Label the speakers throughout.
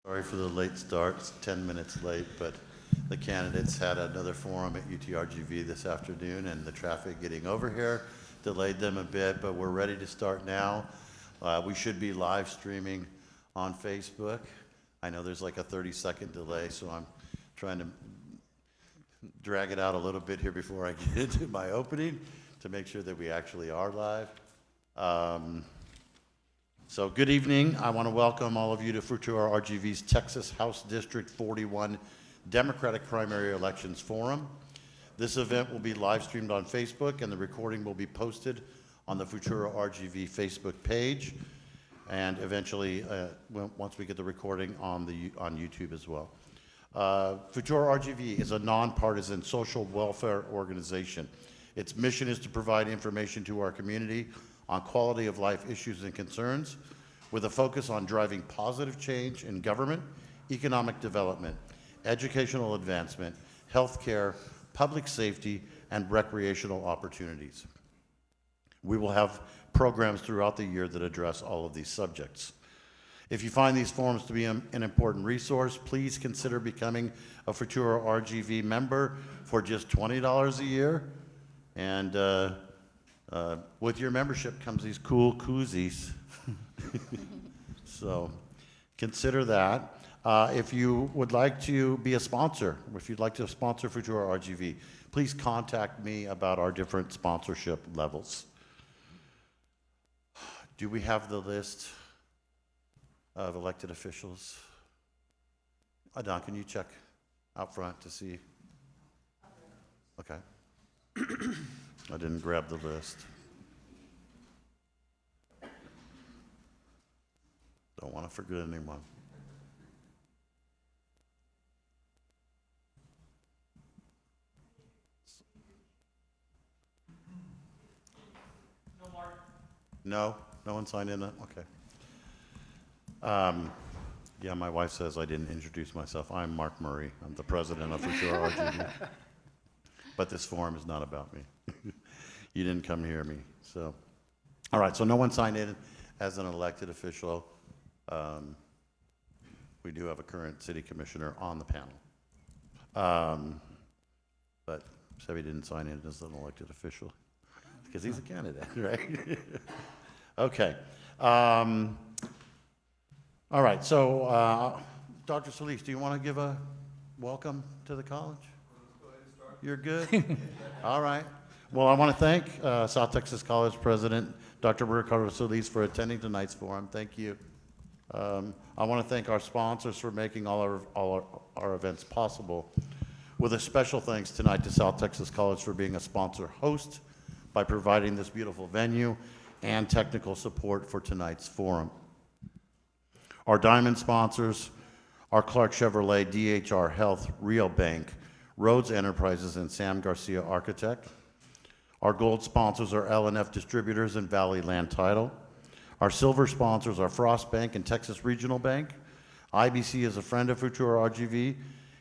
Speaker 1: Sorry for the late start, it's 10 minutes late, but the candidates had another forum at UTRGV this afternoon, and the traffic getting over here delayed them a bit, but we're ready to start now. We should be live streaming on Facebook. I know there's like a 30-second delay, so I'm trying to drag it out a little bit here before I get into my opening to make sure that we actually are live. So good evening. I want to welcome all of you to Futuro RGV's Texas House District 41 Democratic Primary Elections Forum. This event will be live streamed on Facebook, and the recording will be posted on the Futuro RGV Facebook page, and eventually, once we get the recording on YouTube as well. Futuro RGV is a nonpartisan social welfare organization. Its mission is to provide information to our community on quality of life issues and concerns, with a focus on driving positive change in government, economic development, educational advancement, healthcare, public safety, and recreational opportunities. We will have programs throughout the year that address all of these subjects. If you find these forums to be an important resource, please consider becoming a Futuro RGV member for just $20 a year. And with your membership comes these cool koozies. So consider that. If you would like to be a sponsor, if you'd like to sponsor Futuro RGV, please contact me about our different sponsorship levels. Do we have the list of elected officials? Don, can you check out front to see? Okay. I didn't grab the list. Don't want to forget anyone.
Speaker 2: No, Mark.
Speaker 1: No? No one signed in? Okay. Yeah, my wife says I didn't introduce myself. I'm Mark Murray. I'm the president of Futuro RGV. But this forum is not about me. You didn't come to hear me. So, all right, so no one signed in as an elected official. We do have a current city commissioner on the panel. But Sebi didn't sign in as an elected official because he's a candidate, right? Okay. All right, so Dr. Solis, do you want to give a welcome to the college? You're good? All right. Well, I want to thank South Texas College President Dr. Ricardo Solis for attending tonight's forum. Thank you. I want to thank our sponsors for making all our events possible, with a special thanks tonight to South Texas College for being a sponsor host by providing this beautiful venue and technical support for tonight's forum. Our diamond sponsors are Clark Chevrolet, DHR Health, Rio Bank, Rhodes Enterprises, and Sam Garcia Architect. Our gold sponsors are L&F Distributors and Valley Land Title. Our silver sponsors are Frost Bank and Texas Regional Bank. IBC is a friend of Futuro RGV,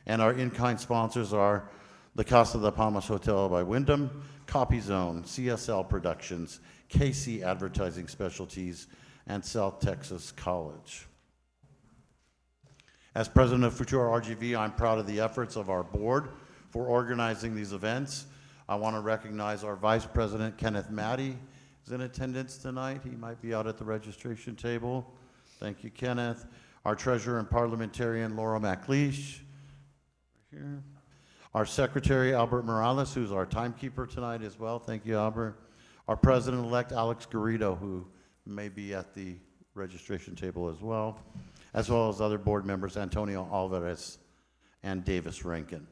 Speaker 1: and our in-kind sponsors are the Casa de Palmas Hotel by Wyndham, Copy Zone, CSL Productions, KC Advertising Specialties, and South Texas College. As president of Futuro RGV, I'm proud of the efforts of our board for organizing these events. I want to recognize our vice president, Kenneth Maddie, is in attendance tonight. He might be out at the registration table. Thank you, Kenneth. Our treasurer and parliamentarian, Laura McLeish, here. Our secretary, Albert Morales, who's our timekeeper tonight as well. Thank you, Albert. Our president-elect, Alex Garrido, who may be at the registration table as well as other board members, Antonio Alvarez and Davis Rankin.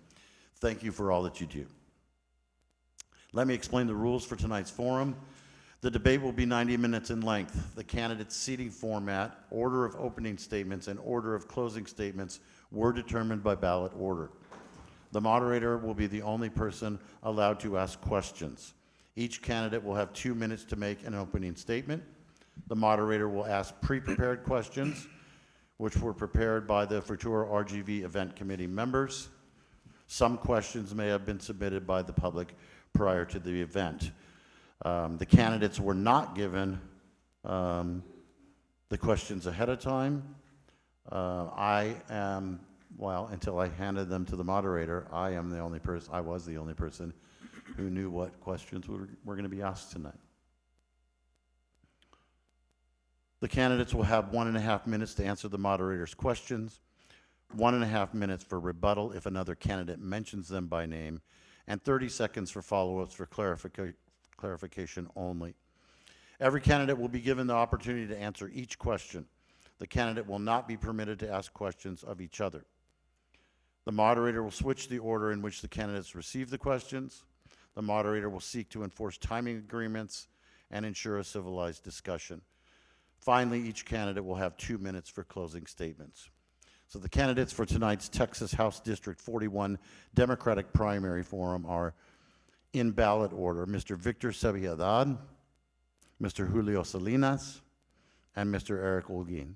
Speaker 1: Thank you for all that you do. Let me explain the rules for tonight's forum. The debate will be 90 minutes in length. The candidates' seating format, order of opening statements, and order of closing statements were determined by ballot order. The moderator will be the only person allowed to ask questions. Each candidate will have 2 minutes to make an opening statement. The moderator will ask pre-prepared questions, which were prepared by the Futuro RGV event committee members. Some questions may have been submitted by the public prior to the event. The candidates were not given the questions ahead of time. I am, well, until I handed them to the moderator, I was the only person who knew what questions were going to be asked tonight. The candidates will have 1.5 minutes to answer the moderator's questions, 1.5 minutes for rebuttal if another candidate mentions them by name, and 30 seconds for follow-ups for clarification only. Every candidate will be given the opportunity to answer each question. The candidate will not be permitted to ask questions of each other. The moderator will switch the order in which the candidates receive the questions. The moderator will seek to enforce timing agreements and ensure a civilized discussion. Finally, each candidate will have 2 minutes for closing statements. So the candidates for tonight's Texas House District 41 Democratic Primary Forum are in ballot order: Mr. Victor Sebi-Haddad, Mr. Julio Salinas, and Mr. Eric Olguin.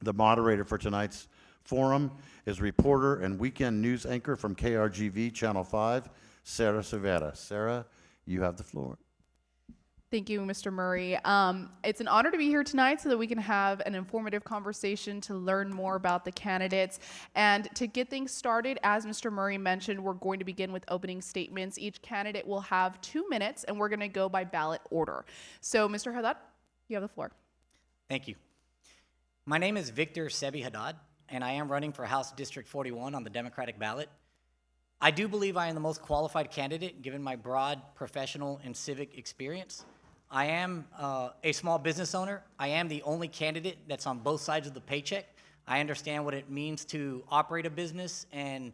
Speaker 1: The moderator for tonight's forum is reporter and weekend news anchor from KRGV Channel 5, Sarah Cervera. Sarah, you have the floor.
Speaker 2: Thank you, Mr. Murray. It's an honor to be here tonight so that we can have an informative conversation to learn more about the candidates. And to get things started, as Mr. Murray mentioned, we're going to begin with opening statements. Each candidate will have 2 minutes, and we're going to go by ballot order. So, Mr. Haddad, you have the floor.
Speaker 3: Thank you. My name is Victor Sebi-Haddad, and I am running for House District 41 on the Democratic ballot. I do believe I am the most qualified candidate given my broad professional and civic experience. I am a small business owner. I am the only candidate that's on both sides of the paycheck. I understand what it means to operate a business and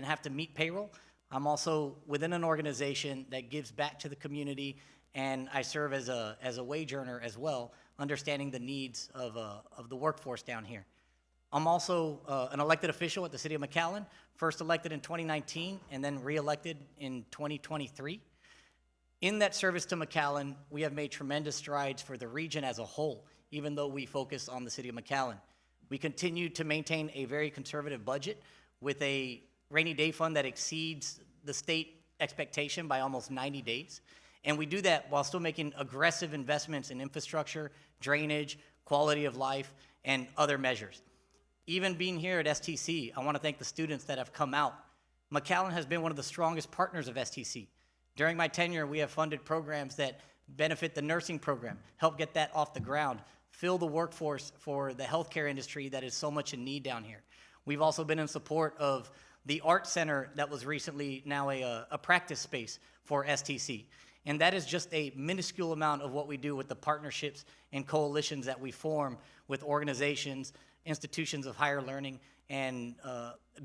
Speaker 3: have to meet payroll. I'm also within an organization that gives back to the community, and I serve as a wage earner as well, understanding the needs of the workforce down here. I'm also an elected official at the City of McAllen, first elected in 2019 and then re-elected in 2023. In that service to McAllen, we have made tremendous strides for the region as a whole, even though we focus on the City of McAllen. We continue to maintain a very conservative budget with a rainy day fund that exceeds the state expectation by almost 90 days. And we do that while still making aggressive investments in infrastructure, drainage, quality of life, and other measures. Even being here at STC, I want to thank the students that have come out. McAllen has been one of the strongest partners of STC. During my tenure, we have funded programs that benefit the nursing program, help get that off the ground, fill the workforce for the healthcare industry that is so much in need down here. We've also been in support of the art center that was recently now a practice space for STC. And that is just a minuscule amount of what we do with the partnerships and coalitions that we form with organizations, institutions of higher learning, and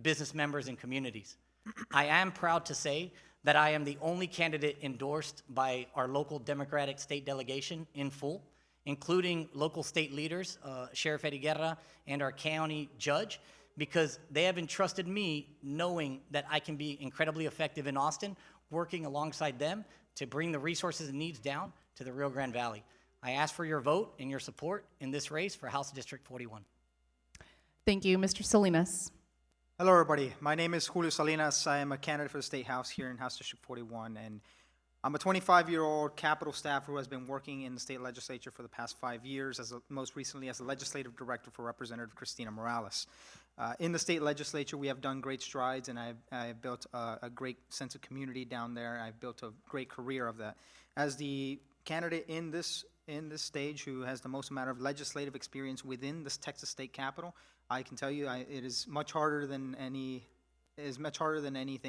Speaker 3: business members and communities. I am proud to say that I am the only candidate endorsed by our local Democratic state delegation in full, including local state leaders, Sheriff Eddie Guerra, and our county judge, because they have entrusted me knowing that I can be incredibly effective in Austin, working alongside them to bring the resources and needs down to the Rio Grande Valley. I ask for your vote and your support in this race for House District 41.
Speaker 2: Thank you. Mr. Salinas.
Speaker 4: Hello, everybody. My name is Julio Salinas. I am a candidate for the State House here in House District 41, and I'm a 25-year-old Capitol staffer who has been working in the state legislature for the past 5 years, most recently as a legislative director for Representative Cristina Morales. In the state legislature, we have done great strides, and I have built a great sense of community down there. I've built a great career of that. As the candidate in this stage who has the most amount of legislative experience within this Texas State Capitol, I can tell you it is much harder than anything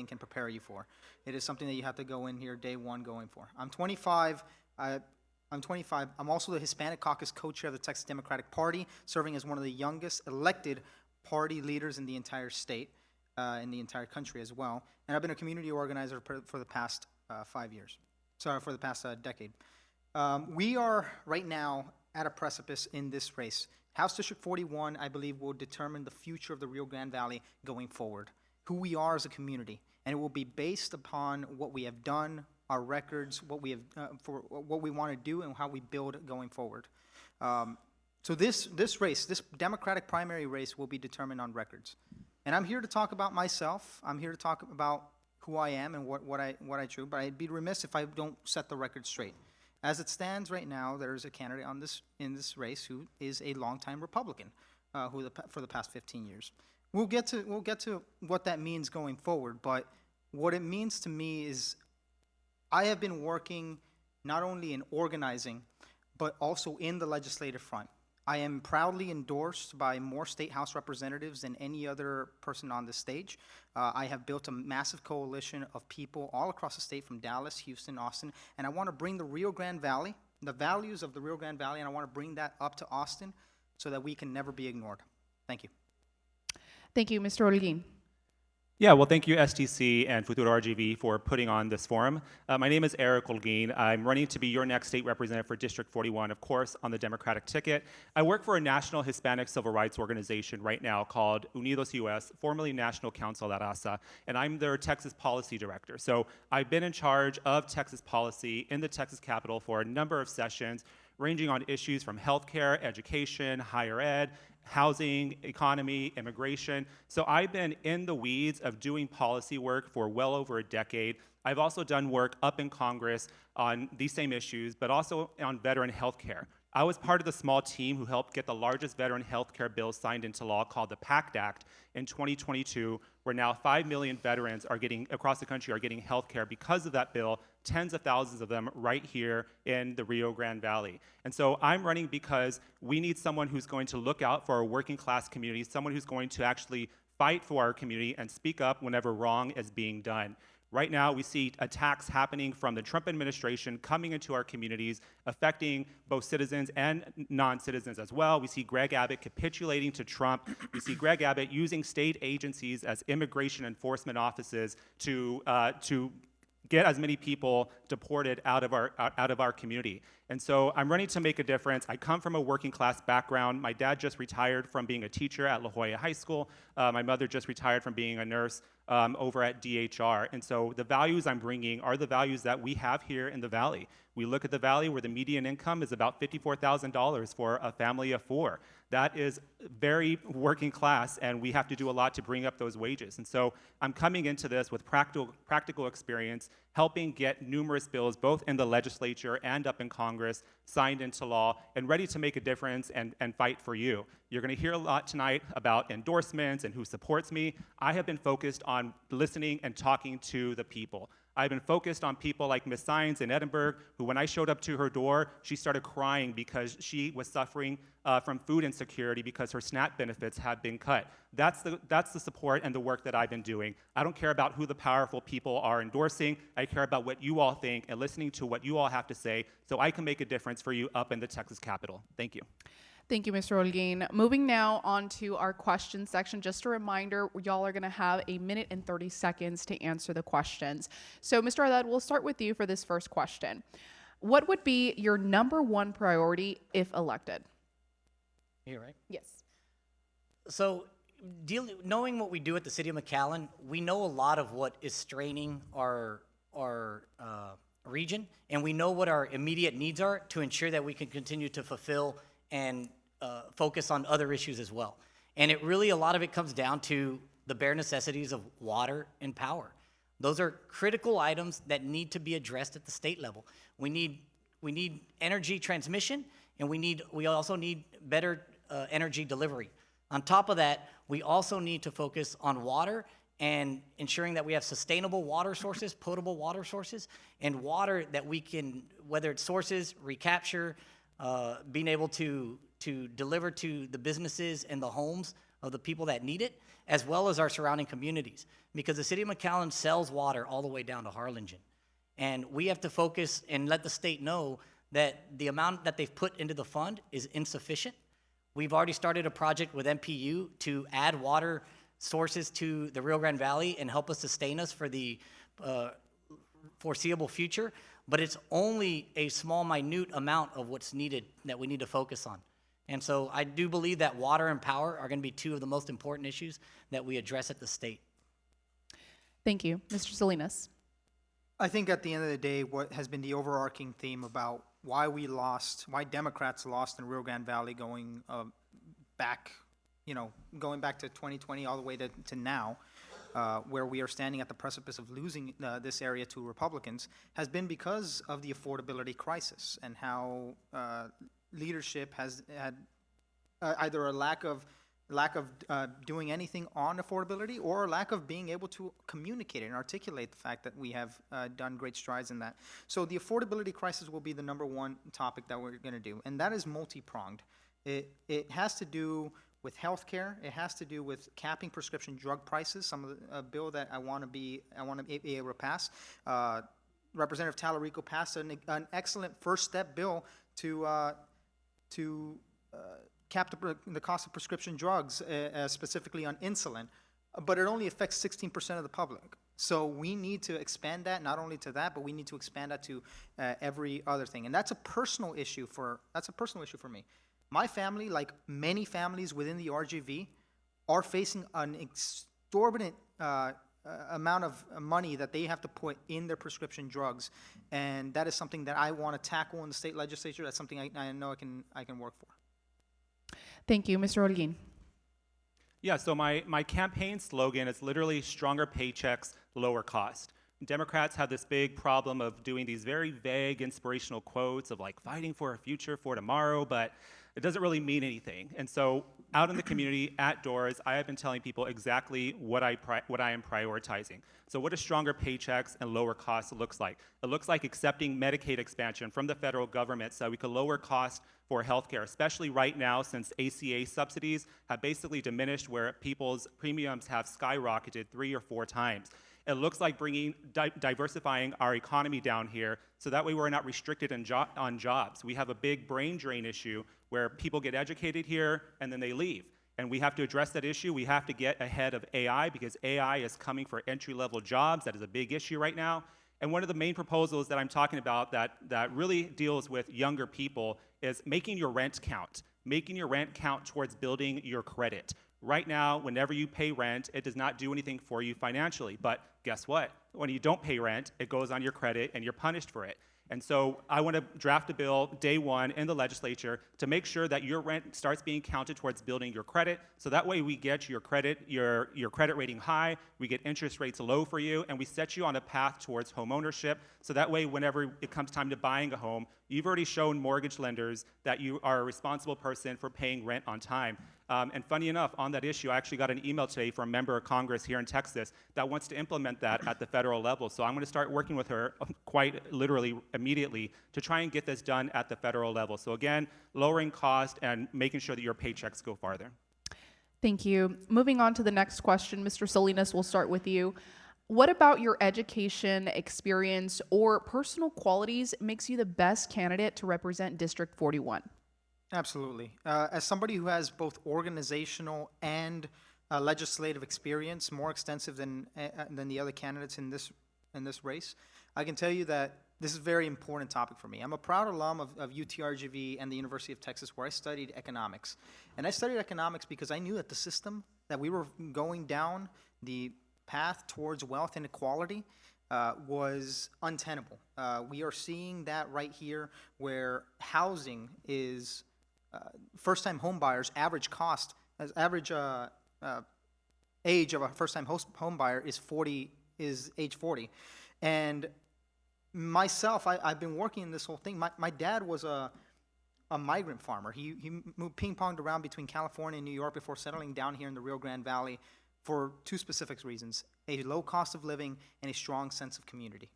Speaker 4: can prepare you for. It is something that you have to go in here day one going for. I'm 25. I'm also the Hispanic Caucus co-chair of the Texas Democratic Party, serving as one of the youngest elected party leaders in the entire state, in the entire country as well. And I've been a community organizer for the past 5 years. Sorry, for the past decade. We are right now at a precipice in this race. House District 41, I believe, will determine the future of the Rio Grande Valley going forward, who we are as a community, and it will be based upon what we have done, our records, what we have for what we want to do, and how we build going forward. So this race, this Democratic primary race, will be determined on records. And I'm here to talk about myself. I'm here to talk about who I am and what I choose. But I'd be remiss if I don't set the record straight. As it stands right now, there is a candidate in this race who is a longtime Republican. for the past 15 years. We'll get to what that means going forward, but what it means to me is I have been working not only in organizing, but also in the legislative front. I am proudly endorsed by more state house representatives than any other person on the stage. I have built a massive coalition of people all across the state, from Dallas, Houston, Austin, and I want to bring the Rio Grande Valley, the values of the Rio Grande Valley, and I want to bring that up to Austin so that we can never be ignored. Thank you.
Speaker 2: Thank you, Mr. Holguin.
Speaker 5: Yeah, well, thank you, STC and Futuro RGV, for putting on this forum. My name is Eric Holguin. I'm running to be your next state representative for District 41, of course, on the Democratic ticket. I work for a national Hispanic civil rights organization right now called Unidos US, formerly National Council La Raza, and I'm their Texas policy director. So I've been in charge of Texas policy in the Texas Capitol for a number of sessions, ranging on issues from healthcare, education, higher ed, housing, economy, immigration. So I've been in the weeds of doing policy work for well over a decade. I've also done work up in Congress on these same issues, but also on veteran healthcare. I was part of the small team who helped get the largest veteran healthcare bill signed into law, called the PACT Act, in 2022, where now 5 million veterans across the country are getting healthcare because of that bill, tens of thousands of them right here in the Rio Grande Valley. And so I'm running because we need someone who's going to look out for our working class community, someone who's going to actually fight for our community and speak up whenever wrong is being done. Right now, we see attacks happening from the Trump administration coming into our communities, affecting both citizens and non-citizens as well. We see Greg Abbott capitulating to Trump. We see Greg Abbott using state agencies as immigration enforcement offices to get as many people deported out of our community. And so I'm running to make a difference. I come from a working class background. My dad just retired from being a teacher at La Jolla High School. My mother just retired from being a nurse over at DHR. And so the values I'm bringing are the values that we have here in the Valley. We look at the Valley where the median income is about $54,000 for a family of 4. That is very working class, and we have to do a lot to bring up those wages. And so I'm coming into this with practical experience, helping get numerous bills, both in the legislature and up in Congress, signed into law, and ready to make a difference and fight for you. You're going to hear a lot tonight about endorsements and who supports me. I have been focused on listening and talking to the people. I've been focused on people like Ms. Sines in Edinburgh, who, when I showed up to her door, she started crying because she was suffering from food insecurity because her SNAP benefits had been cut. That's the support and the work that I've been doing. I don't care about who the powerful people are endorsing. I care about what you all think and listening to what you all have to say so I can make a difference for you up in the Texas Capitol. Thank you.
Speaker 2: Thank you, Mr. Holguin. Moving now on to our question section. Just a reminder, y'all are going to have 1 minute and 30 seconds to answer the questions. So, Mr. Haddad, we'll start with you for this first question. What would be your #1 priority if elected?
Speaker 3: Here, right?
Speaker 2: Yes.
Speaker 3: So, knowing what we do at the City of McAllen, we know a lot of what is straining our region, and we know what our immediate needs are to ensure that we can continue to fulfill and focus on other issues as well. And a lot of it comes down to the bare necessities of water and power. Those are critical items that need to be addressed at the state level. We need energy transmission, and we also need better energy delivery. On top of that, we also need to focus on water and ensuring that we have sustainable water sources, potable water sources, and water that we can, whether it's sources, recapture, being able to deliver to the businesses and the homes of the people that need it, as well as our surrounding communities. Because the City of McAllen sells water all the way down to Harlingen. And we have to focus and let the state know that the amount that they've put into the fund is insufficient. We've already started a project with MPU to add water sources to the Rio Grande Valley and help us sustain us for the foreseeable future. But it's only a small, minute amount of what's needed that we need to focus on. And so I do believe that water and power are going to be 2 of the most important issues that we address at the state.
Speaker 2: Thank you. Mr. Salinas.
Speaker 4: I think at the end of the day, what has been the overarching theme about why Democrats lost in Rio Grande Valley going back to 2020 all the way to now, where we are standing at the precipice of losing this area to Republicans, has been because of the affordability crisis and how leadership has had either a lack of lack of doing anything on affordability, or lack of being able to communicate and articulate the fact that we have done great strides in that. So the affordability crisis will be the number one topic that we're going to do, and that is multi-pronged. It has to do with healthcare. It has to do with capping prescription drug prices. Some of the bill that I want to be able to pass. Representative Talarico passed an excellent first step bill to cap the cost of prescription drugs, specifically on insulin, but it only affects 16% of the public. So we need to expand that, not only to that, but we need to expand that to every other thing, and that's a personal issue for me. My family, like many families within the RGV, are facing an exorbitant amount of money that they have to put in their prescription drugs, and that is something that I want to tackle in the state legislature. That's something I know I can work for.
Speaker 2: Thank you, Mr. Holguin.
Speaker 5: Yeah, so my campaign slogan is literally stronger paychecks, lower cost. Democrats have this big problem of doing these very vague inspirational quotes of like fighting for a future for tomorrow, but it doesn't really mean anything. And so out in the community, at doors, I have been telling people exactly what I am prioritizing. So what does stronger paychecks and lower costs looks like? It looks like accepting Medicaid expansion from the federal government so we can lower costs for healthcare, especially right now since ACA subsidies have basically diminished where people's premiums have skyrocketed 3 or 4 times. It looks like diversifying our economy down here so that way we're not restricted on jobs. We have a big brain drain issue where people get educated here and then they leave. And we have to address that issue. We have to get ahead of AI because AI is coming for entry-level jobs. That is a big issue right now. And one of the main proposals that I'm talking about that really deals with younger people is making your rent count. Making your rent count towards building your credit. Right now, whenever you pay rent, it does not do anything for you financially. But guess what? When you don't pay rent, it goes on your credit and you're punished for it. And so I want to draft a bill day one in the legislature to make sure that your rent starts being counted towards building your credit. So that way we get your credit rating high, we get interest rates low for you, and we set you on a path towards home ownership. So that way whenever it comes time to buying a home, you've already shown mortgage lenders that you are a responsible person for paying rent on time. And funny enough, on that issue, I actually got an email today from a member of Congress here in Texas that wants to implement that at the federal level. So I'm going to start working with her quite literally immediately to try and get this done at the federal level. So again, lowering cost and making sure that your paychecks go farther.
Speaker 2: Thank you. Moving on to the next question, Mr. Salinas, we'll start with you. What about your education, experience, or personal qualities makes you the best candidate to represent District 41?
Speaker 4: Absolutely. As somebody who has both organizational and legislative experience, more extensive than the other candidates in this race, I can tell you that this is a very important topic for me. I'm a proud alum of UTRGV and the University of Texas, where I studied economics. And I studied economics because I knew that the system that we were going down, the path towards wealth inequality, was untenable. We are seeing that right here, where housing is first-time home buyers' average age of a first-time home buyer is age 40, and myself, I've been working in this whole thing. My dad was a migrant farmer. He moved ping-ponged around between California and New York before settling down here in the Rio Grande Valley for 2 specific reasons: a low cost of living and a strong sense of community.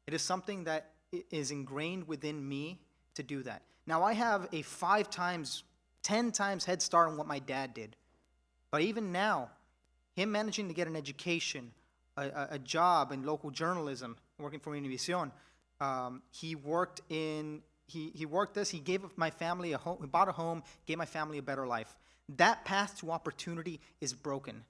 Speaker 4: It is something that is ingrained within me to do that. Now, I have a 5 times, 10 times head start on what my dad did. But even now, him managing to get an education, a job in local journalism, working for Univision, he gave my family a home, he bought a home, gave my family a better life. That path to opportunity is broken.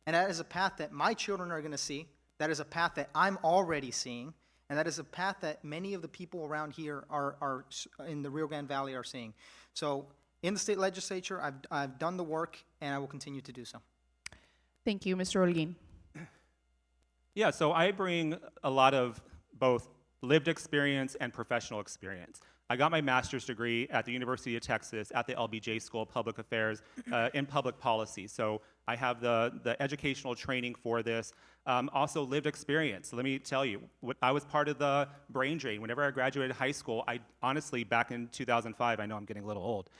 Speaker 4: And that is a path that my children are going to see. That is a path that I'm already seeing. And that is a path that many of the people around here are in the Rio Grande Valley are seeing. So in the state legislature, I've done the work, and I will continue to do so.
Speaker 2: Thank you, Mr. Holguin.
Speaker 5: Yeah, so I bring a lot of both lived experience and professional experience. I got my master's degree at the University of Texas at the LBJ School of Public Affairs in public policy. So I have the educational training for this. Also lived experience. So let me tell you, I was part of the brain drain. Whenever I graduated high school, I honestly, back in 2005, I know I'm getting a little old,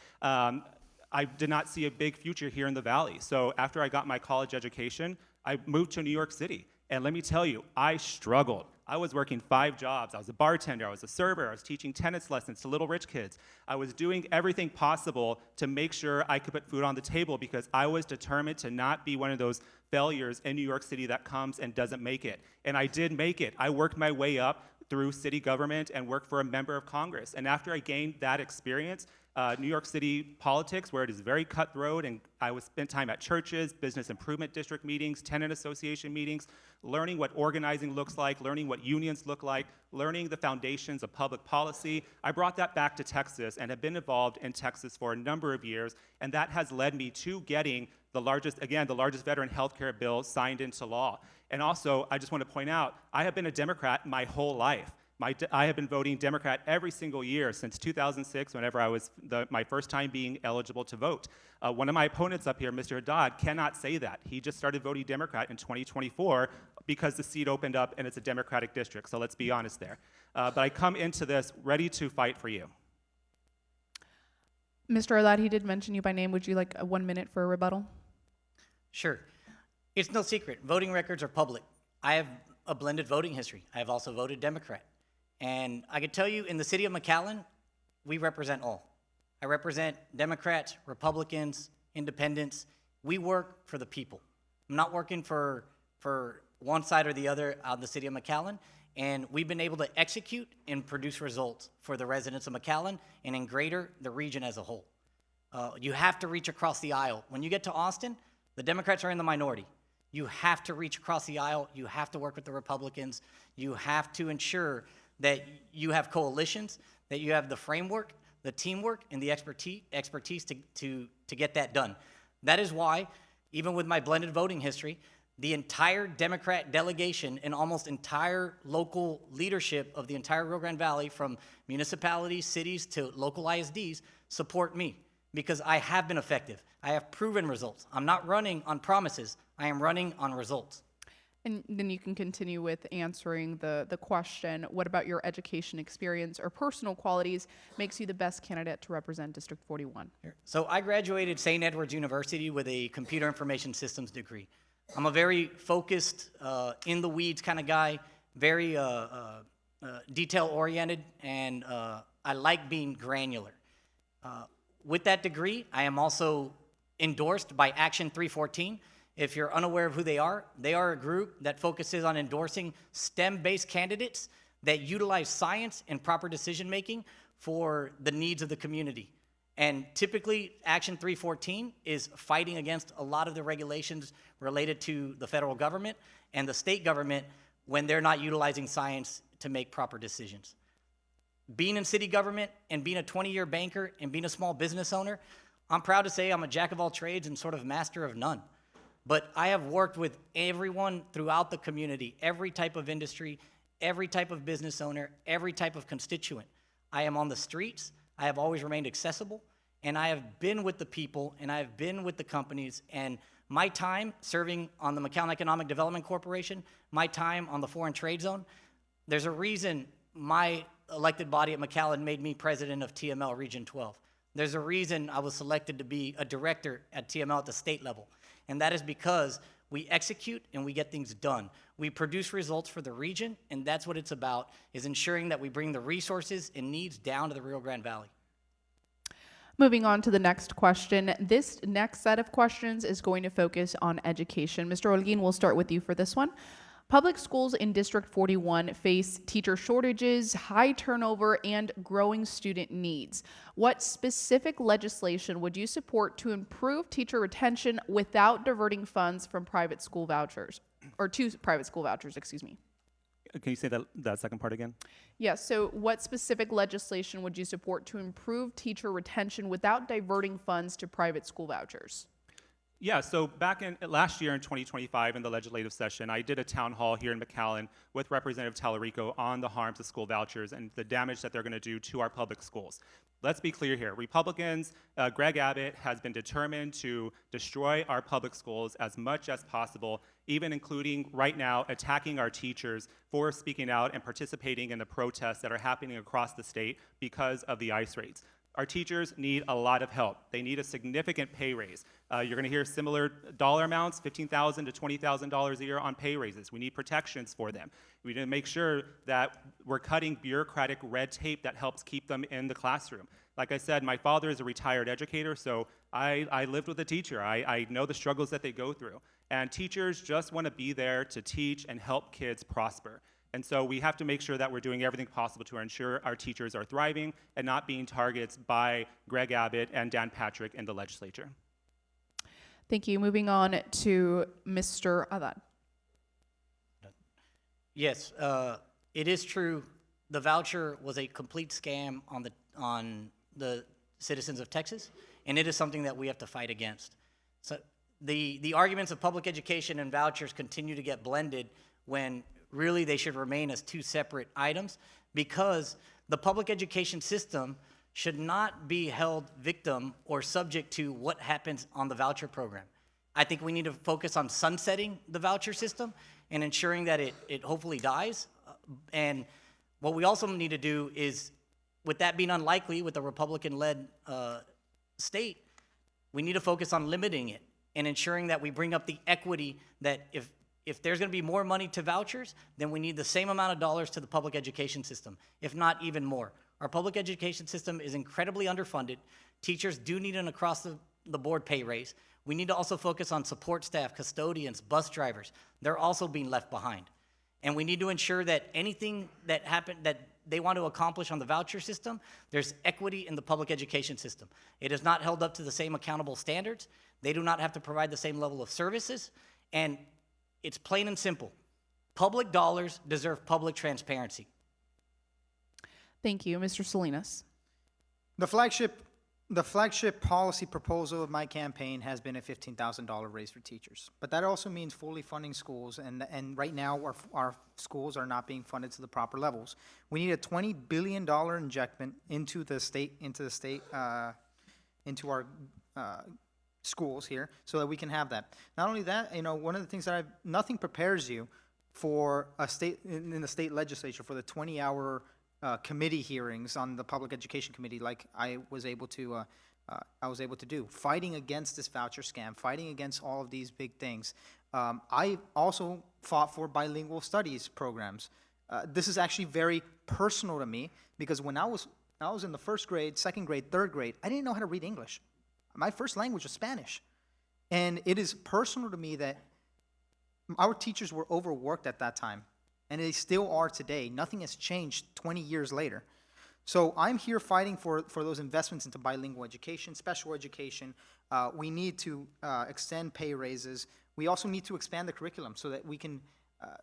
Speaker 5: I did not see a big future here in the Valley. So after I got my college education, I moved to New York City. And let me tell you, I struggled. I was working 5 jobs. I was a bartender, I was a server, I was teaching tennis lessons to little rich kids. I was doing everything possible to make sure I could put food on the table because I was determined to not be one of those failures in New York City that comes and doesn't make it. And I did make it. I worked my way up through city government and worked for a member of Congress. And after I gained that experience, New York City politics, where it is very cutthroat, and I spent time at churches, business improvement district meetings, tenant association meetings, learning what organizing looks like, learning what unions look like, learning the foundations of public policy. I brought that back to Texas and have been involved in Texas for a number of years, and that has led me to getting the largest veteran health care bill signed into law. And also, I just want to point out, I have been a Democrat my whole life. I have been voting Democrat every single year since 2006, whenever I was my first time being eligible to vote. One of my opponents up here, Mr. Haddad, cannot say that. He just started voting Democrat in 2024 because the seat opened up and it's a Democratic district, so let's be honest there. But I come into this ready to fight for you.
Speaker 2: Mr. Haddad, he did mention you by name. Would you like 1 minute for a rebuttal?
Speaker 3: Sure. It's no secret. Voting records are public. I have a blended voting history. I have also voted Democrat. And I can tell you, in the city of McAllen, we represent all. I represent Democrats, Republicans, Independents. We work for the people. I'm not working for one side or the other out in the city of McAllen. And we've been able to execute and produce results for the residents of McAllen and in greater the region as a whole. You have to reach across the aisle. When you get to Austin, the Democrats are in the minority. You have to reach across the aisle. You have to work with the Republicans. You have to ensure that you have coalitions, that you have the framework, the teamwork, and the expertise to get that done. That is why, even with my blended voting history, the entire Democrat delegation and almost entire local leadership of the entire Rio Grande Valley, from municipalities, cities, to local ISDs, support me because I have been effective. I have proven results. I'm not running on promises. I am running on results.
Speaker 2: And then you can continue with answering the question, what about your education experience or personal qualities makes you the best candidate to represent District 41?
Speaker 3: So I graduated St. Edward's University with a computer information systems degree. I'm a very focused, in the weeds kind of guy, very detail oriented, and I like being granular. With that degree, I am also endorsed by Action 314. If you're unaware of who they are a group that focuses on endorsing STEM-based candidates that utilize science and proper decision-making for the needs of the community. And typically, Action 314 is fighting against a lot of the regulations related to the federal government and the state government when they're not utilizing science to make proper decisions. Being in city government and being a 20-year banker and being a small business owner, I'm proud to say I'm a jack of all trades and sort of master of none. But I have worked with everyone throughout the community, every type of industry, every type of business owner, every type of constituent. I am on the streets. I have always remained accessible, and I have been with the people, and I have been with the companies, and my time serving on the McAllen Economic Development Corporation, my time on the Foreign Trade Zone, there's a reason my elected body at McAllen made me president of TML Region 12. There's a reason I was selected to be a director at TML at the state level. And that is because we execute and we get things done. We produce results for the region, and that's what it's about, is ensuring that we bring the resources and needs down to the Rio Grande Valley.
Speaker 2: Moving on to the next question. This next set of questions is going to focus on education. Mr. Holguin, we'll start with you for this one. Public schools in District 41 face teacher shortages, high turnover, and growing student needs. What specific legislation would you support to improve teacher retention without diverting funds from private school vouchers, or to private school vouchers, excuse me?
Speaker 5: Can you say that second part again?
Speaker 2: Yes, so what specific legislation would you support to improve teacher retention without diverting funds to private school vouchers?
Speaker 5: Yeah, so back in last year in 2025 in the legislative session, I did a town hall here in McAllen with Representative Tallarico on the harms of school vouchers and the damage that they're going to do to our public schools. Let's be clear here. Republicans, Greg Abbott has been determined to destroy our public schools as much as possible, even including right now attacking our teachers for speaking out and participating in the protests that are happening across the state because of the ICE rates. Our teachers need a lot of help. They need a significant pay raise. You're going to hear similar dollar amounts, $15,000 to $20,000 a year on pay raises. We need protections for them. We need to make sure that we're cutting bureaucratic red tape that helps keep them in the classroom. Like I said, my father is a retired educator, so I lived with a teacher. I know the struggles that they go through. And teachers just want to be there to teach and help kids prosper. And so we have to make sure that we're doing everything possible to ensure our teachers are thriving and not being targets by Greg Abbott and Dan Patrick in the legislature.
Speaker 2: Thank you. Moving on to Mr. Haddad.
Speaker 3: Yes, it is true. The voucher was a complete scam on the citizens of Texas, and it is something that we have to fight against. So the arguments of public education and vouchers continue to get blended when really they should remain as two separate items, because the public education system should not be held victim or subject to what happens on the voucher program. I think we need to focus on sunsetting the voucher system and ensuring that it hopefully dies. And what we also need to do is, with that being unlikely with a Republican-led state, we need to focus on limiting it and ensuring that we bring up the equity, that if there's going to be more money to vouchers, then we need the same amount of dollars to the public education system, if not even more. Our public education system is incredibly underfunded. Teachers do need an across-the-board pay raise. We need to also focus on support staff, custodians, bus drivers. They're also being left behind. And we need to ensure that anything that they want to accomplish on the voucher system, there's equity in the public education system. It is not held up to the same accountable standards. They do not have to provide the same level of services. And it's plain and simple. Public dollars deserve public transparency.
Speaker 2: Thank you. Mr. Salinas.
Speaker 4: The flagship policy proposal of my campaign has been a $15,000 raise for teachers. But that also means fully funding schools, and right now our schools are not being funded to the proper levels. We need a $20 billion injectment into our schools here, so that we can have that. Not only that, one of the things that nothing prepares you for a state in the state legislature for the 20-hour committee hearings on the public education committee, like I was able to do, fighting against this voucher scam, fighting against all of these big things. I also fought for bilingual studies programs. This is actually very personal to me, because when I was in the first grade, second grade, third grade, I didn't know how to read English. My first language was Spanish. And it is personal to me that our teachers were overworked at that time, and they still are today. Nothing has changed 20 years later. So I'm here fighting for those investments into bilingual education, special education. We need to extend pay raises. We also need to expand the curriculum so that we can,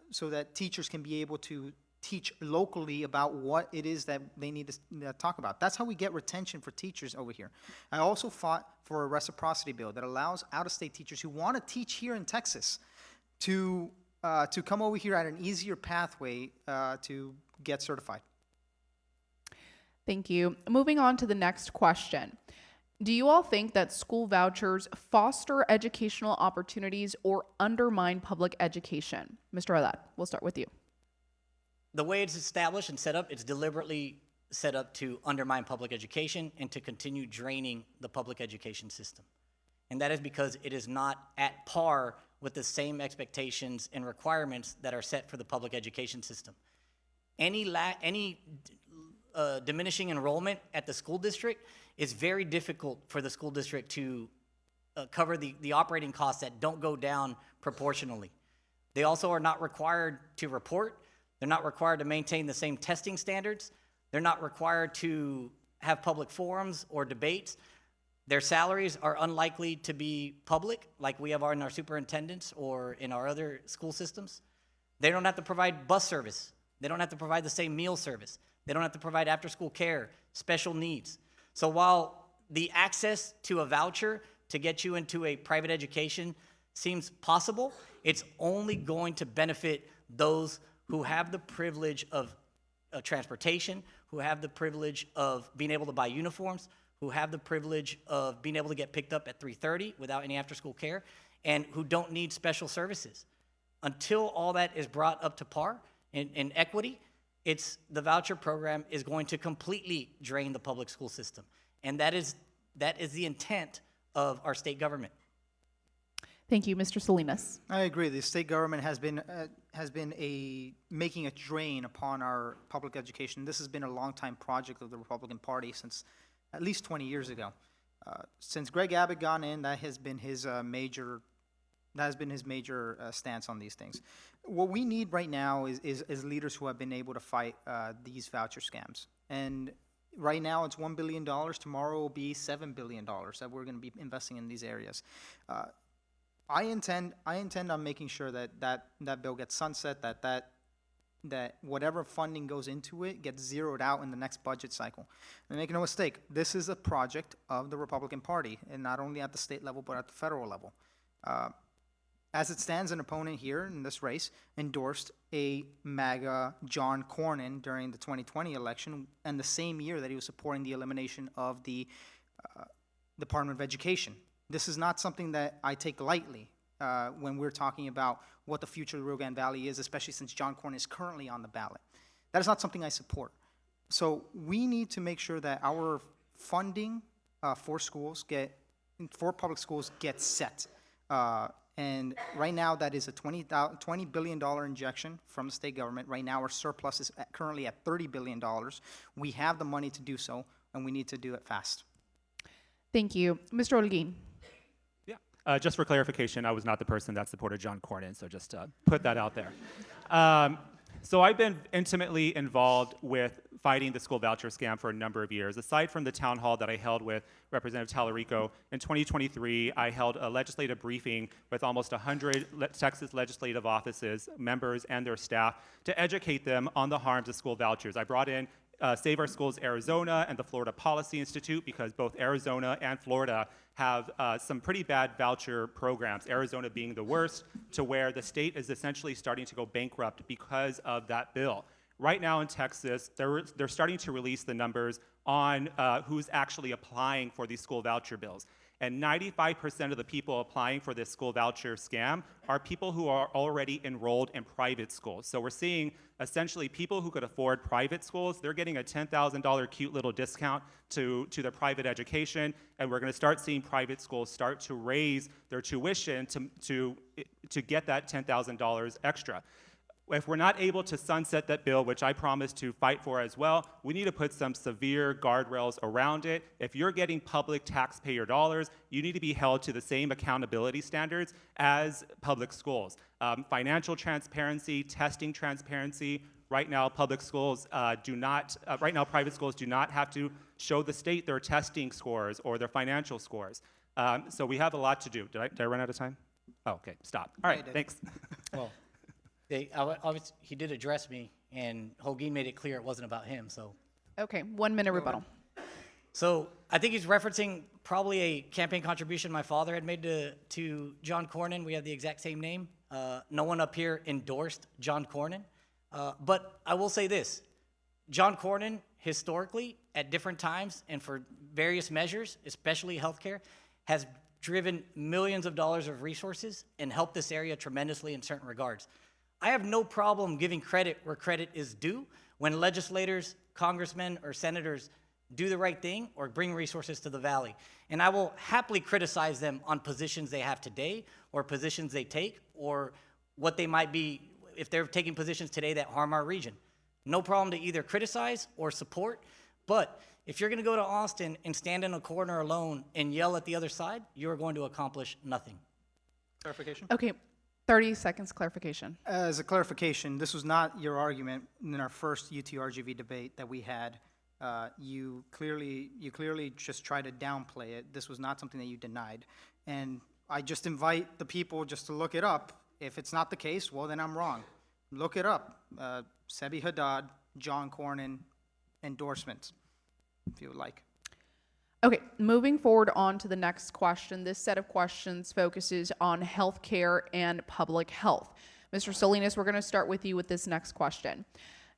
Speaker 4: so that teachers can be able to teach locally about what it is that they need to talk about. That's how we get retention for teachers over here. I also fought for a reciprocity bill that allows out-of-state teachers who want to teach here in Texas to come over here at an easier pathway to get certified.
Speaker 2: Thank you. Moving on to the next question. Do you all think that school vouchers foster educational opportunities or undermine public education? Mr. Haddad, we'll start with you.
Speaker 3: The way it's established and set up, it's deliberately set up to undermine public education and to continue draining the public education system. And that is because it is not at par with the same expectations and requirements that are set for the public education system. Any diminishing enrollment at the school district is very difficult for the school district to cover the operating costs that don't go down proportionally. They also are not required to report. They're not required to maintain the same testing standards. They're not required to have public forums or debates. Their salaries are unlikely to be public, like we have in our superintendents or in our other school systems. They don't have to provide bus service. They don't have to provide the same meal service. They don't have to provide after-school care, special needs. So while the access to a voucher to get you into a private education seems possible, it's only going to benefit those who have the privilege of transportation, who have the privilege of being able to buy uniforms, who have the privilege of being able to get picked up at 3:30 without any after-school care, and who don't need special services. Until all that is brought up to par in equity, the voucher program is going to completely drain the public school system. And that is the intent of our state government.
Speaker 2: Thank you, Mr. Salinas.
Speaker 4: I agree. The state government has been making a drain upon our public education. This has been a long-time project of the Republican Party since at least 20 years ago. Since Greg Abbott got in, that has been his major stance on these things. What we need right now is leaders who have been able to fight these voucher scams. And right now it's $1 billion. Tomorrow will be $7 billion that we're going to be investing in these areas. I intend on making sure that bill gets sunset, that whatever funding goes into it gets zeroed out in the next budget cycle. And make no mistake, this is a project of the Republican Party, and not only at the state level, but at the federal level. As it stands, an opponent here in this race endorsed a MAGA John Cornyn during the 2020 election, and the same year that he was supporting the elimination of the Department of Education. This is not something that I take lightly when we're talking about what the future of the Rio Grande Valley is, especially since John Cornyn is currently on the ballot. That is not something I support. So we need to make sure that our funding for public schools gets set. And right now, that is a $20 billion injection from the state government. Right now, our surplus is currently at $30 billion. We have the money to do so, and we need to do it fast.
Speaker 2: Thank you. Mr. Holguin.
Speaker 5: Yeah. Just for clarification, I was not the person that supported John Cornyn, so just put that out there. So I've been intimately involved with fighting the school voucher scam for a number of years. Aside from the town hall that I held with Representative Talarico, in 2023, I held a legislative briefing with almost 100 Texas legislative offices, members, and their staff to educate them on the harms of school vouchers. I brought in Save Our Schools Arizona and the Florida Policy Institute, because both Arizona and Florida have some pretty bad voucher programs, Arizona being the worst, to where the state is essentially starting to go bankrupt because of that bill. Right now in Texas, they're starting to release the numbers on who's actually applying for these school voucher bills. And 95% of the people applying for this school voucher scam are people who are already enrolled in private schools. So we're seeing essentially people who could afford private schools, they're getting a $10,000 cute little discount to their private education, and we're going to start seeing private schools start to raise their tuition to get that $10,000 extra. If we're not able to sunset that bill, which I promise to fight for as well, we need to put some severe guardrails around it. If you're getting public taxpayer dollars, you need to be held to the same accountability standards as public schools. Financial transparency, testing transparency. Right now, private schools do not have to show the state their testing scores or their financial scores. So we have a lot to do. Did I run out of time? Oh, okay, stop. All right, thanks.
Speaker 3: Well, he did address me, and Holguin made it clear it wasn't about him. So,
Speaker 2: Okay, 1 minute rebuttal.
Speaker 3: so I think he's referencing probably a campaign contribution my father had made to John Cornyn. We have the exact same name. No one up here endorsed John Cornyn, but I will say this: John Cornyn, historically, at different times and for various measures, especially healthcare, has driven millions of dollars of resources and helped this area tremendously in certain regards. I have no problem giving credit where credit is due when legislators, congressmen, or senators do the right thing or bring resources to the valley. And I will happily criticize them on positions they have today or positions they take or what they might be if they're taking positions today that harm our region. No problem to either criticize or support, but if you're going to go to Austin and stand in a corner alone and yell at the other side, you are going to accomplish nothing.
Speaker 4: Clarification?
Speaker 2: Okay, 30 seconds clarification.
Speaker 4: As a clarification, this was not your argument in our first UT-RGV debate that we had. You clearly just tried to downplay it. This was not something that you denied. And I just invite the people just to look it up. If it's not the case, well, then I'm wrong. Look it up. Sebi Haddad, John Cornyn, endorsements, if you would like.
Speaker 2: Okay, moving forward on to the next question. This set of questions focuses on healthcare and public health. Mr. Salinas, we're going to start with you with this next question.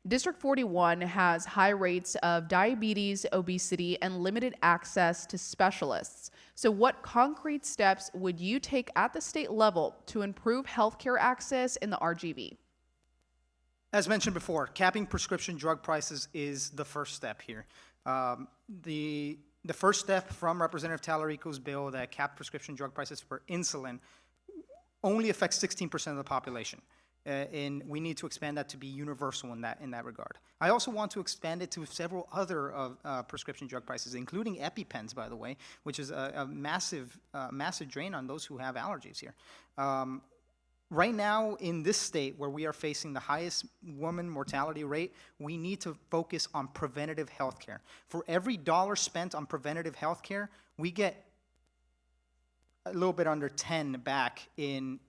Speaker 2: District 41 has high rates of diabetes, obesity, and limited access to specialists. So what concrete steps would you take at the state level to improve healthcare access in the RGV?
Speaker 4: As mentioned before, capping prescription drug prices is the first step here. the first step from Representative Tallarico's bill that capped prescription drug prices for insulin only affects 16% of the population. And we need to expand that to be universal in that regard. I also want to expand it to several other prescription drug prices, including EpiPens, by the way, which is a massive drain on those who have allergies here. Right now, in this state where we are facing the highest woman mortality rate, we need to focus on preventative health care. For every dollar spent on preventative health care, we get a little bit under 10 back in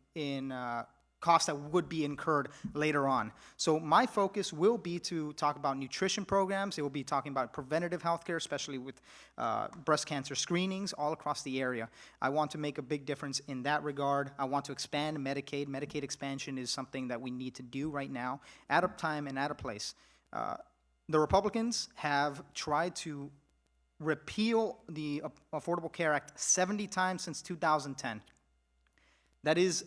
Speaker 4: costs that would be incurred later on. So my focus will be to talk about nutrition programs. It will be talking about preventative healthcare, especially with breast cancer screenings all across the area. I want to make a big difference in that regard. I want to expand Medicaid. Medicaid expansion is something that we need to do right now at a time and at a place. The Republicans have tried to repeal the Affordable Care Act 70 times since 2010. That is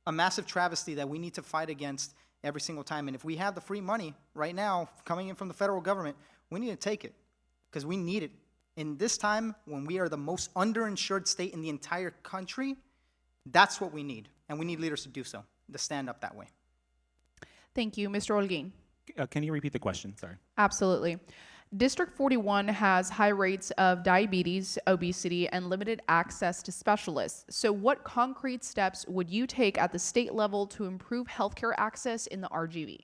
Speaker 4: a massive travesty that we need to fight against every single time. And if we have the free money right now coming in from the federal government, we need to take it because we need it. In this time, when we are the most underinsured state in the entire country, that's what we need. And we need leaders to do so, to stand up that way.
Speaker 2: Thank you. Mr. Holguin.
Speaker 5: Can you repeat the question? Sorry.
Speaker 2: Absolutely. District 41 has high rates of diabetes, obesity, and limited access to specialists. So what concrete steps would you take at the state level to improve healthcare access in the RGV?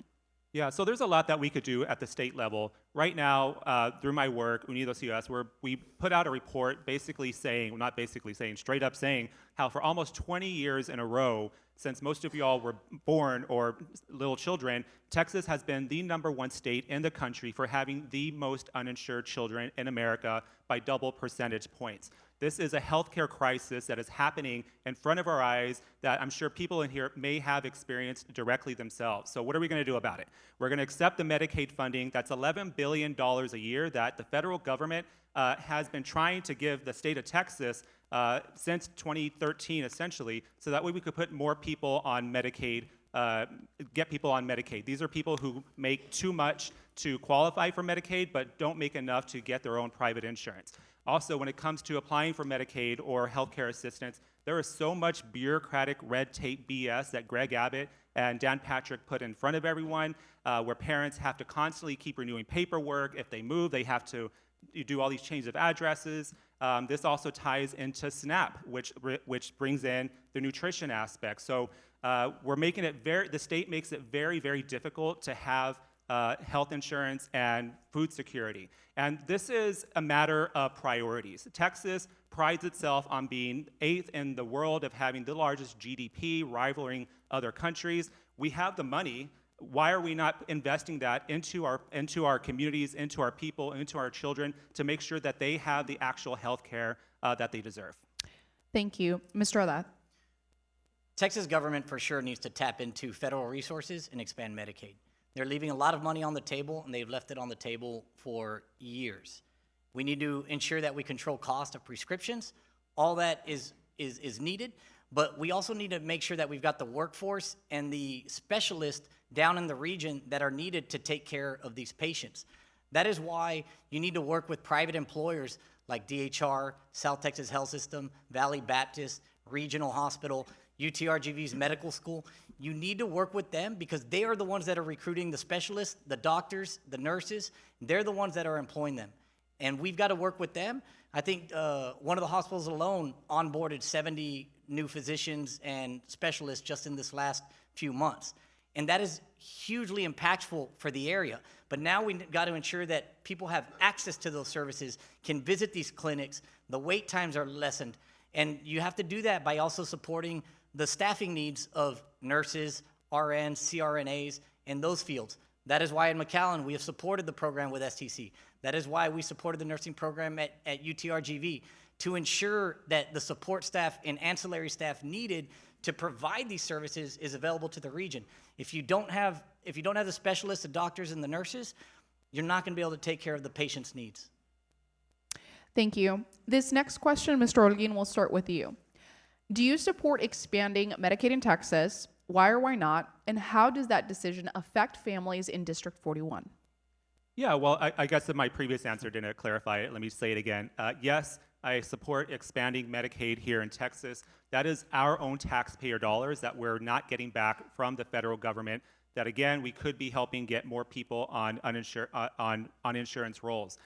Speaker 5: Yeah, so there's a lot that we could do at the state level. Right now, through my work, Unidos US, where we put out a report basically saying, well, not basically saying, straight up saying how for almost 20 years in a row, since most of y'all were born or little children, Texas has been the #1 state in the country for having the most uninsured children in America by double percentage points. This is a healthcare crisis that is happening in front of our eyes that I'm sure people in here may have experienced directly themselves. So what are we going to do about it? We're going to accept the Medicaid funding. That's $11 billion a year that the federal government has been trying to give the state of Texas since 2013, essentially, so that way we could put more people on Medicaid, get people on Medicaid. These are people who make too much to qualify for Medicaid, but don't make enough to get their own private insurance. Also, when it comes to applying for Medicaid or healthcare assistance, there is so much bureaucratic red tape BS that Greg Abbott and Dan Patrick put in front of everyone, where parents have to constantly keep renewing paperwork. If they move, they have to do all these changes of addresses. This also ties into SNAP, which brings in the nutrition aspect. So we're making it the state makes it very, very difficult to have health insurance and food security. And this is a matter of priorities. Texas prides itself on being 8th in the world of having the largest GDP, rivaling other countries. We have the money. Why are we not investing that into our communities, into our people, into our children, to make sure that they have the actual health care that they deserve?
Speaker 2: Thank you. Mr. Haddad.
Speaker 3: Texas government for sure needs to tap into federal resources and expand Medicaid. They're leaving a lot of money on the table, and they've left it on the table for years. We need to ensure that we control cost of prescriptions. All that is needed, but we also need to make sure that we've got the workforce and the specialists down in the region that are needed to take care of these patients. That is why you need to work with private employers like DHR, South Texas Health System, Valley Baptist, Regional Hospital, UTRGV's medical school. You need to work with them because they are the ones that are recruiting the specialists, the doctors, the nurses. They're the ones that are employing them. And we've got to work with them. I think one of the hospitals alone onboarded 70 new physicians and specialists just in this last few months. And that is hugely impactful for the area. But now we've got to ensure that people have access to those services, can visit these clinics, the wait times are lessened. And you have to do that by also supporting the staffing needs of nurses, RNs, CRNAs, in those fields. That is why in McAllen we have supported the program with STC. That is why we supported the nursing program at UTRGV to ensure that the support staff and ancillary staff needed to provide these services is available to the region. If you don't have the specialists, the doctors, and the nurses, you're not going to be able to take care of the patient's needs.
Speaker 2: Thank you. This next question, Mr. Holguin, will start with you. Do you support expanding Medicaid in Texas? Why or why not? And how does that decision affect families in District 41?
Speaker 5: Yeah, well, I guess that my previous answer didn't clarify it. Let me say it again. Yes, I support expanding Medicaid here in Texas. That is our own taxpayer dollars that we're not getting back from the federal government. That again, we could be helping get more people on insurance rolls.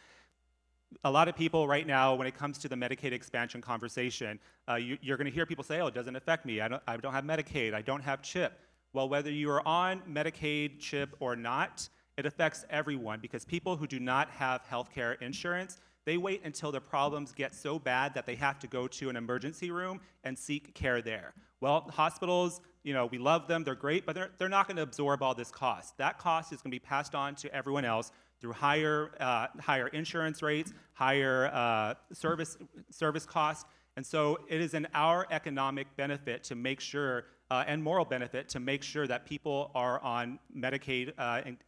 Speaker 5: A lot of people right now, when it comes to the Medicaid expansion conversation, you're going to hear people say, "Oh, it doesn't affect me. I don't have Medicaid. I don't have CHIP." Well, whether you are on Medicaid, CHIP, or not, it affects everyone because people who do not have health care insurance, they wait until their problems get so bad that they have to go to an emergency room and seek care there. Well, hospitals, we love them, they're great, but they're not going to absorb all this cost. That cost is going to be passed on to everyone else through higher insurance rates, higher service costs. And so it is in our economic benefit to make sure, and moral benefit to make sure that people are on Medicaid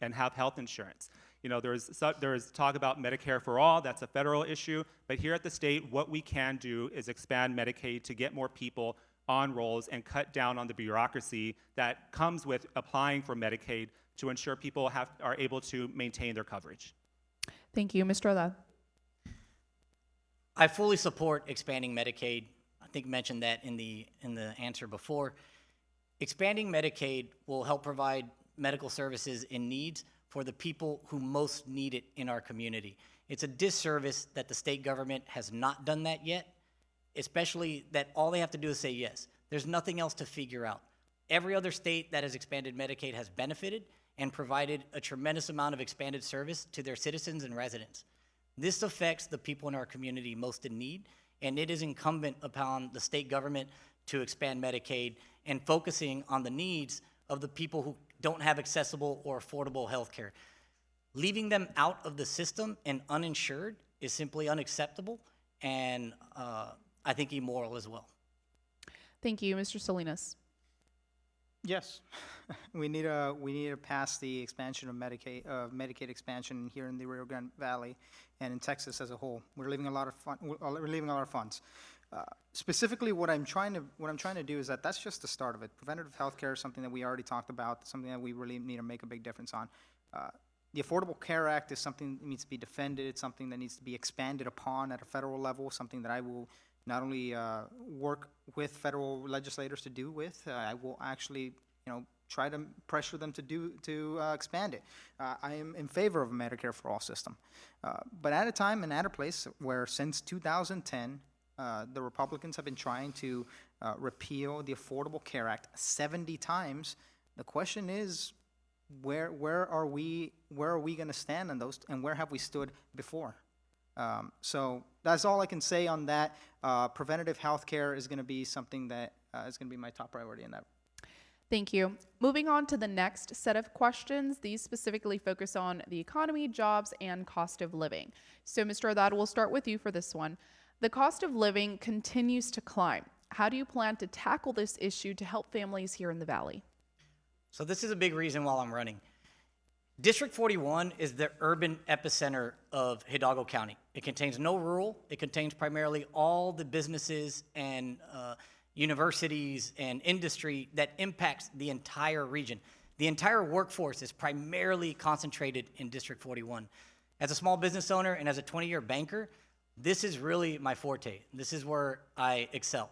Speaker 5: and have health insurance. There's talk about Medicare for all, that's a federal issue, but here at the state, what we can do is expand Medicaid to get more people on rolls and cut down on the bureaucracy that comes with applying for Medicaid to ensure people are able to maintain their coverage.
Speaker 2: Thank you. Mr. Haddad.
Speaker 3: I fully support expanding Medicaid. I think mentioned that in the answer before. Expanding Medicaid will help provide medical services in needs for the people who most need it in our community. It's a disservice that the state government has not done that yet, especially that all they have to do is say yes. There's nothing else to figure out. Every other state that has expanded Medicaid has benefited and provided a tremendous amount of expanded service to their citizens and residents. This affects the people in our community most in need, and it is incumbent upon the state government to expand Medicaid and focusing on the needs of the people who don't have accessible or affordable health care. Leaving them out of the system and uninsured is simply unacceptable and I think immoral as well.
Speaker 2: Thank you. Mr. Salinas.
Speaker 4: Yes, we need to pass the expansion of Medicaid expansion here in the Rio Grande Valley and in Texas as a whole. We're leaving a lot of funds. Specifically, what I'm trying to do is that's just the start of it. Preventative health care is something that we already talked about, something that we really need to make a big difference on. The Affordable Care Act is something that needs to be defended. It's something that needs to be expanded upon at a federal level, something that I will not only work with federal legislators to do with, I will actually, try to pressure them to expand it. I am in favor of a Medicare for All system, but at a time and at a place where since 2010, the Republicans have been trying to repeal the Affordable Care Act 70 times. The question is, where are we going to stand on those, and where have we stood before? So that's all I can say on that. Preventative health care is going to be something that is going to be my top priority in that.
Speaker 2: Thank you. Moving on to the next set of questions. These specifically focus on the economy, jobs, and cost of living. So, Mr. Haddad, we'll start with you for this one. The cost of living continues to climb. How do you plan to tackle this issue to help families here in the Valley?
Speaker 3: So this is a big reason why I'm running. District 41 is the urban epicenter of Hidalgo County. It contains no rural. It contains primarily all the businesses and universities and industry that impacts the entire region. The entire workforce is primarily concentrated in District 41. As a small business owner and as a 20-year banker, this is really my forte. This is where I excel.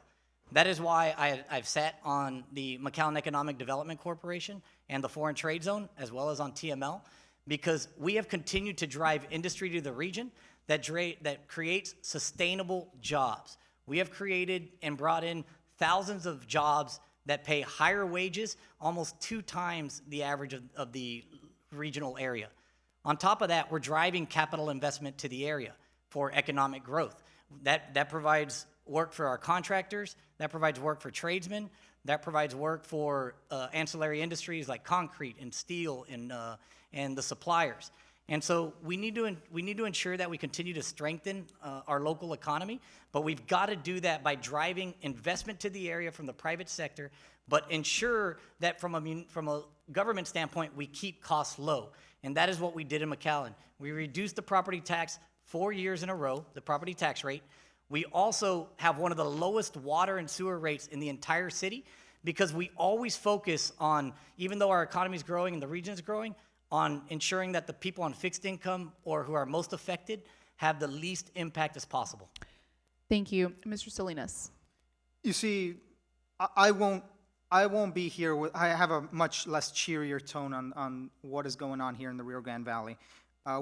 Speaker 3: That is why I've sat on the McAllen Economic Development Corporation and the Foreign Trade Zone, as well as on TML, because we have continued to drive industry to the region that creates sustainable jobs. We have created and brought in thousands of jobs that pay higher wages, almost 2 times the average of the regional area. On top of that, we're driving capital investment to the area for economic growth. That provides work for our contractors, that provides work for tradesmen, that provides work for ancillary industries like concrete and steel and the suppliers. And so we need to ensure that we continue to strengthen our local economy, but we've got to do that by driving investment to the area from the private sector, but ensure that from a government standpoint, we keep costs low. And that is what we did in McAllen. We reduced the property tax 4 years in a row, the property tax rate. We also have one of the lowest water and sewer rates in the entire city because we always focus on, even though our economy is growing and the region is growing, on ensuring that the people on fixed income or who are most affected have the least impact as possible.
Speaker 2: Thank you. Mr. Salinas.
Speaker 4: You see, I won't be here with, I have a much less cheerier tone on what is going on here in the Rio Grande Valley.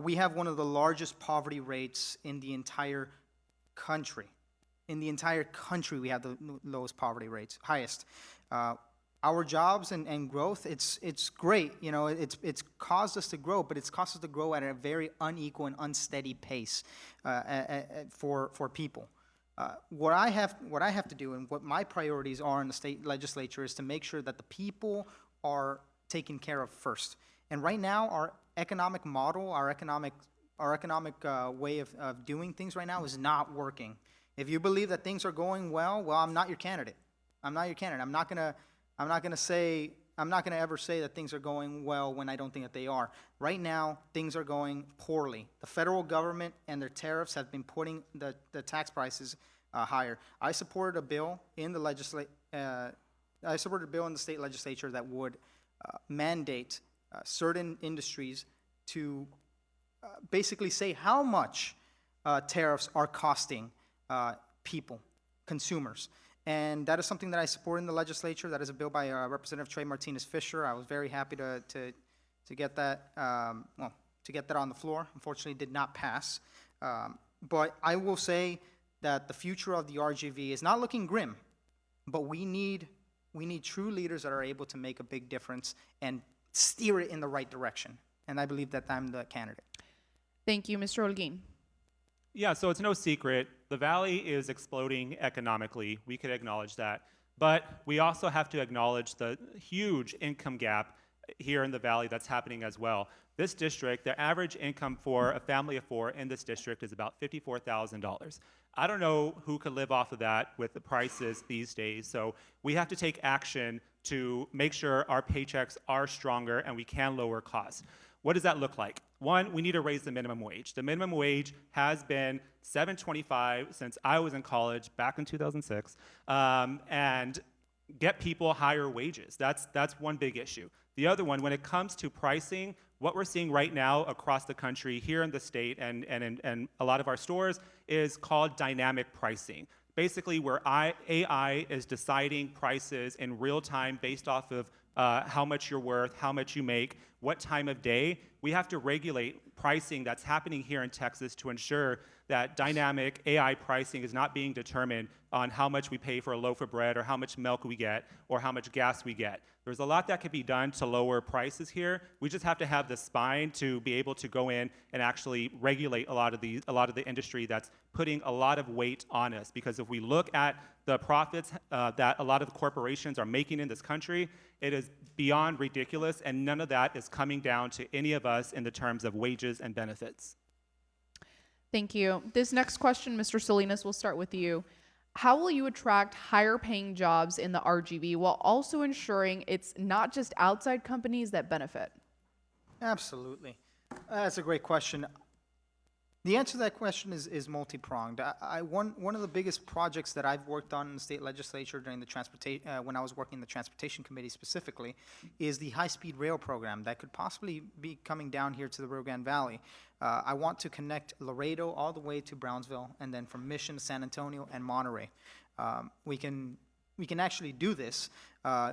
Speaker 4: We have one of the largest poverty rates in the entire country. In the entire country, we have the lowest poverty rates, highest. Our jobs and growth, it's great. You know, it's caused us to grow, but it's caused us to grow at a very unequal and unsteady pace for people. What I have to do and what my priorities are in the state legislature is to make sure that the people are taken care of first. And right now, our economic model, our economic way of doing things right now is not working. If you believe that things are going well, I'm not your candidate. I'm not your candidate. I'm not gonna ever say that things are going well when I don't think that they are. Right now, things are going poorly. The federal government and their tariffs have been putting the tax prices higher. I supported a bill in the state legislature that would mandate certain industries to basically say how much tariffs are costing people, consumers. And that is something that I support in the legislature. That is a bill by Representative Trey Martinez-Fisher. I was very happy to get that, to get that on the floor. Unfortunately, it did not pass. But I will say that the future of the RGV is not looking grim, but we need true leaders that are able to make a big difference and steer it in the right direction. And I believe that I'm the candidate.
Speaker 2: Thank you, Mr. Holguin.
Speaker 5: Yeah, so it's no secret. The Valley is exploding economically. We could acknowledge that. But we also have to acknowledge the huge income gap here in the Valley that's happening as well. This district, the average income for a family of four in this district is about $54,000. I don't know who could live off of that with the prices these days. So we have to take action to make sure our paychecks are stronger and we can lower costs. What does that look like? One, we need to raise the minimum wage. The minimum wage has been $7.25 since I was in college back in 2006, and get people higher wages. That's one big issue. The other one, when it comes to pricing, what we're seeing right now across the country, here in the state and a lot of our stores, is called dynamic pricing. Basically, where AI is deciding prices in real time based off of how much you're worth, how much you make, what time of day. We have to regulate pricing that's happening here in Texas to ensure that dynamic AI pricing is not being determined on how much we pay for a loaf of bread or how much milk we get or how much gas we get. There's a lot that can be done to lower prices here. We just have to have the spine to be able to go in and actually regulate a lot of the industry that's putting a lot of weight on us. Because if we look at the profits that a lot of the corporations are making in this country, it is beyond ridiculous, and none of that is coming down to any of us in the terms of wages and benefits.
Speaker 2: Thank you. This next question, Mr. Salinas, will start with you. How will you attract higher paying jobs in the RGV while also ensuring it's not just outside companies that benefit?
Speaker 4: Absolutely. That's a great question. The answer to that question is multi-pronged. One of the biggest projects that I've worked on in the state legislature during the when I was working in the transportation committee specifically, is the high-speed rail program that could possibly be coming down here to the Rio Grande Valley. I want to connect Laredo all the way to Brownsville, and then from Mission to San Antonio and Monterey. We can actually do this.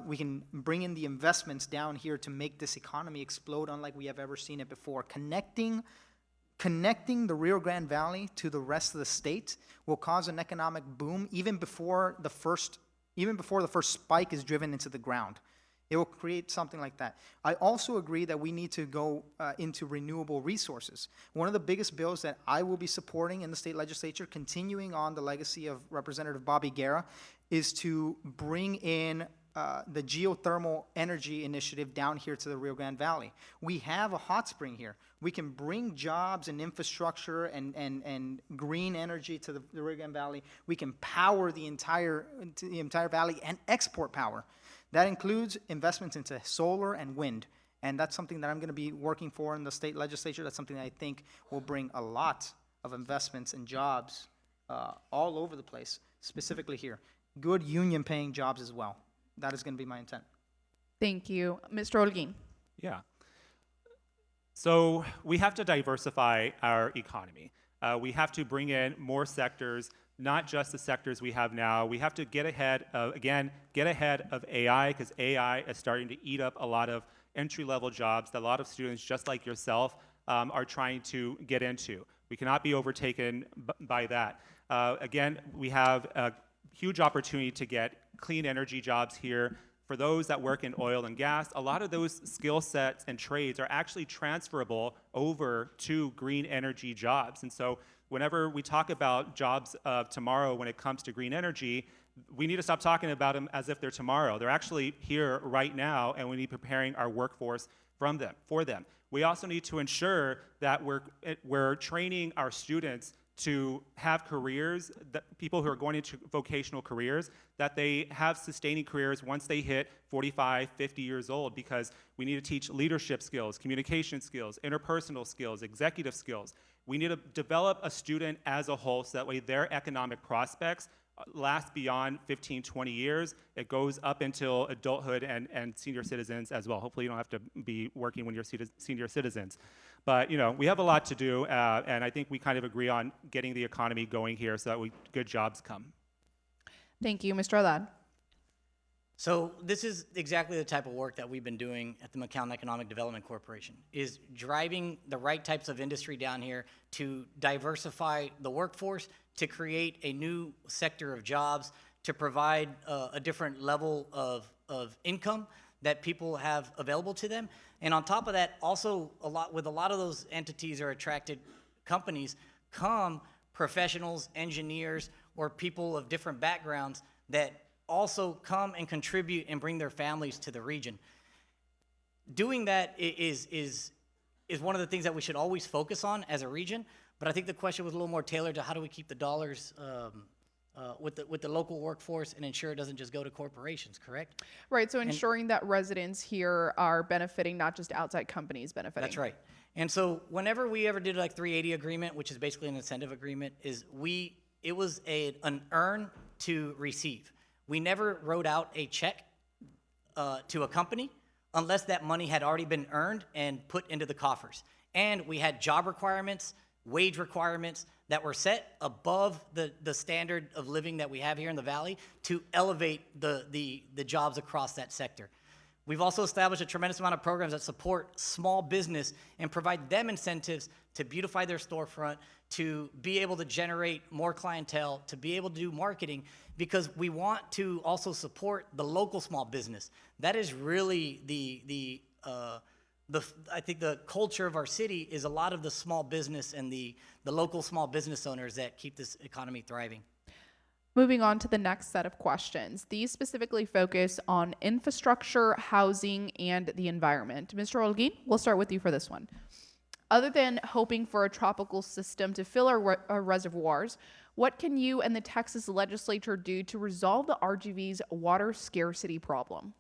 Speaker 4: We can bring in the investments down here to make this economy explode unlike we have ever seen it before. Connecting the Rio Grande Valley to the rest of the state will cause an economic boom even before the first spike is driven into the ground. It will create something like that. I also agree that we need to go into renewable resources. One of the biggest bills that I will be supporting in the state legislature, continuing on the legacy of Representative Bobby Guerra, is to bring in the geothermal energy initiative down here to the Rio Grande Valley. We have a hot spring here. We can bring jobs and infrastructure and green energy to the Rio Grande Valley. We can power the entire valley and export power. That includes investments into solar and wind. And that's something that I'm going to be working for in the state legislature. That's something that I think will bring a lot of investments and jobs all over the place, specifically here. Good union-paying jobs as well. That is going to be my intent.
Speaker 2: Thank you. Mr. Holguin.
Speaker 5: Yeah. So we have to diversify our economy. We have to bring in more sectors, not just the sectors we have now. We have to get ahead of, again, get ahead of AI, because AI is starting to eat up a lot of entry-level jobs that a lot of students just like yourself are trying to get into. We cannot be overtaken by that. Again, we have a huge opportunity to get clean energy jobs here. For those that work in oil and gas, a lot of those skill sets and trades are actually transferable over to green energy jobs. And so whenever we talk about jobs of tomorrow when it comes to green energy, we need to stop talking about them as if they're tomorrow. They're actually here right now, and we need preparing our workforce for them. We also need to ensure that we're training our students to have careers, that people who are going into vocational careers, that they have sustaining careers once they hit 45, 50 years old, because we need to teach leadership skills, communication skills, interpersonal skills, executive skills. We need to develop a student as a whole so that way their economic prospects last beyond 15, 20 years. It goes up until adulthood and senior citizens as well. Hopefully you don't have to be working when you're senior citizens. But we have a lot to do, and I think we kind of agree on getting the economy going here so that good jobs come.
Speaker 2: Thank you, Mr. Haddad.
Speaker 3: So this is exactly the type of work that we've been doing at the McAllen Economic Development Corporation, is driving the right types of industry down here to diversify the workforce, to create a new sector of jobs, to provide a different level of income that people have available to them. And on top of that, also with a lot of those entities or attracted companies come professionals, engineers, or people of different backgrounds that also come and contribute and bring their families to the region. Doing that is one of the things that we should always focus on as a region, but I think the question was a little more tailored to how do we keep the dollars with the local workforce and ensure it doesn't just go to corporations, correct?
Speaker 2: Right, so ensuring that residents here are benefiting, not just outside companies benefiting.
Speaker 3: That's right. And so whenever we ever did like 380 agreement, which is basically an incentive agreement, it was an earn to receive. We never wrote out a check to a company unless that money had already been earned and put into the coffers. And we had job requirements, wage requirements that were set above the standard of living that we have here in the Valley to elevate the jobs across that sector. We've also established a tremendous amount of programs that support small business and provide them incentives to beautify their storefront, to be able to generate more clientele, to be able to do marketing, because we want to also support the local small business. That is really I think the culture of our city is a lot of the small business and the local small business owners that keep this economy thriving.
Speaker 2: Moving on to the next set of questions. These specifically focus on infrastructure, housing, and the environment. Mr. Holguin, we'll start with you for this one. Other than hoping for a tropical system to fill our reservoirs, what can you and the Texas legislature do to resolve the RGV's water scarcity problem?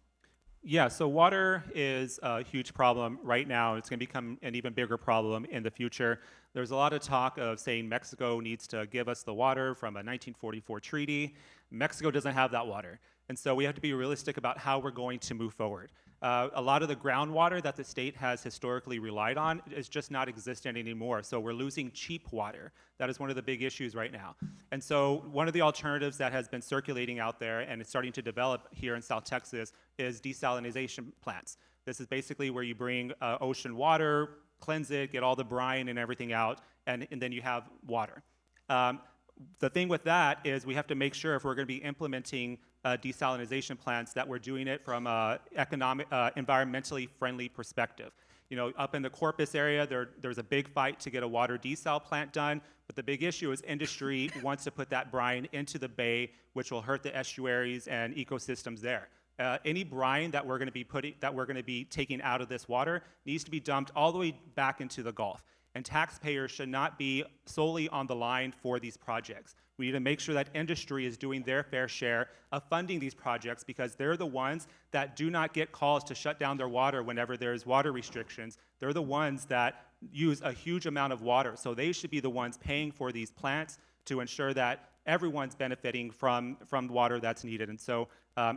Speaker 5: Yeah, so water is a huge problem right now. It's going to become an even bigger problem in the future. There's a lot of talk of saying Mexico needs to give us the water from a 1944 treaty. Mexico doesn't have that water. And so we have to be realistic about how we're going to move forward. A lot of the groundwater that the state has historically relied on is just not existent anymore. So we're losing cheap water. That is one of the big issues right now. And so one of the alternatives that has been circulating out there and is starting to develop here in South Texas is desalination plants. This is basically where you bring ocean water, cleanse it, get all the brine and everything out, and then you have water. The thing with that is we have to make sure if we're going to be implementing desalination plants that we're doing it from an environmentally friendly perspective. Up in the Corpus area, there's a big fight to get a water desal plant done, but the big issue is industry wants to put that brine into the bay, which will hurt the estuaries and ecosystems there. Any brine that we're going to be taking out of this water needs to be dumped all the way back into the Gulf. And taxpayers should not be solely on the line for these projects. We need to make sure that industry is doing their fair share of funding these projects, because they're the ones that do not get calls to shut down their water whenever there's water restrictions. They're the ones that use a huge amount of water. So they should be the ones paying for these plants to ensure that everyone's benefiting from the water that's needed. And so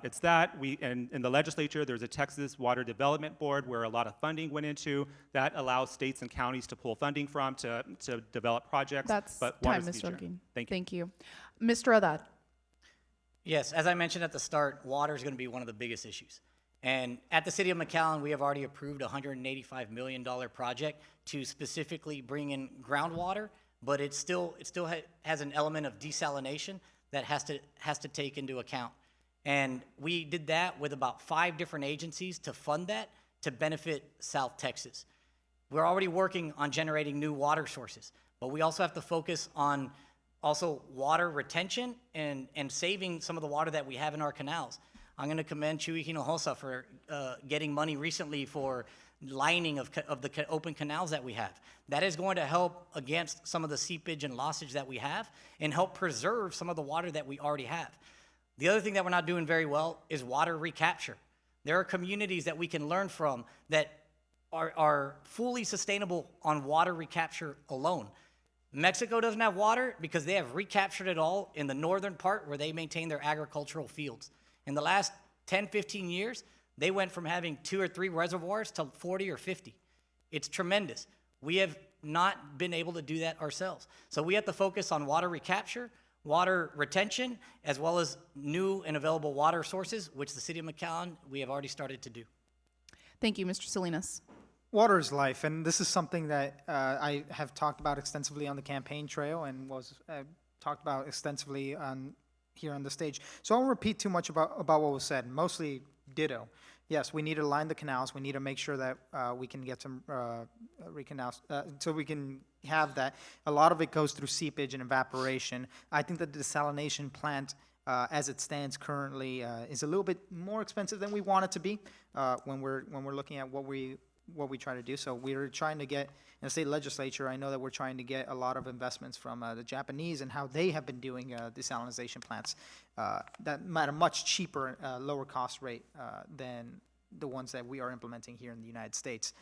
Speaker 5: it's that. In the legislature, there's a Texas Water Development Board where a lot of funding went into that allows states and counties to pull funding from to develop projects.
Speaker 2: That's
Speaker 5: but
Speaker 2: time,
Speaker 5: water's the
Speaker 2: Mr.
Speaker 5: future.
Speaker 2: Holguin.
Speaker 5: Thank you.
Speaker 2: Thank you. Mr. Haddad.
Speaker 3: Yes, as I mentioned at the start, water is going to be one of the biggest issues. And at the City of McAllen, we have already approved a $185 million project to specifically bring in groundwater, but it still has an element of desalination that has to take into account. And we did that with about 5 different agencies to fund that to benefit South Texas. We're already working on generating new water sources, but we also have to focus on also water retention and saving some of the water that we have in our canals. I'm going to commend Chuy Hinojosa for getting money recently for lining of the open canals that we have. That is going to help against some of the seepage and lossage that we have and help preserve some of the water that we already have. The other thing that we're not doing very well is water recapture. There are communities that we can learn from that are fully sustainable on water recapture alone. Mexico doesn't have water because they have recaptured it all in the northern part where they maintain their agricultural fields. In the last 10, 15 years, they went from having 2 or 3 reservoirs to 40 or 50. It's tremendous. We have not been able to do that ourselves. So we have to focus on water recapture, water retention, as well as new and available water sources, which the City of McAllen, we have already started to do.
Speaker 2: Thank you, Mr. Salinas.
Speaker 4: Water is life, and this is something that I have talked about extensively on the campaign trail and was talked about extensively here on the stage. So I won't repeat too much about what was said, mostly ditto. Yes, we need to line the canals. We need to make sure that we can get some recanals, so we can have that. A lot of it goes through seepage and evaporation. I think that the desalination plant, as it stands currently, is a little bit more expensive than we want it to be when we're looking at what we try to do. So we're trying to get, in the state legislature, I know that we're trying to get a lot of investments from the Japanese and how they have been doing desalination plants that at a much cheaper, lower cost rate than the ones that we are implementing here in the United States.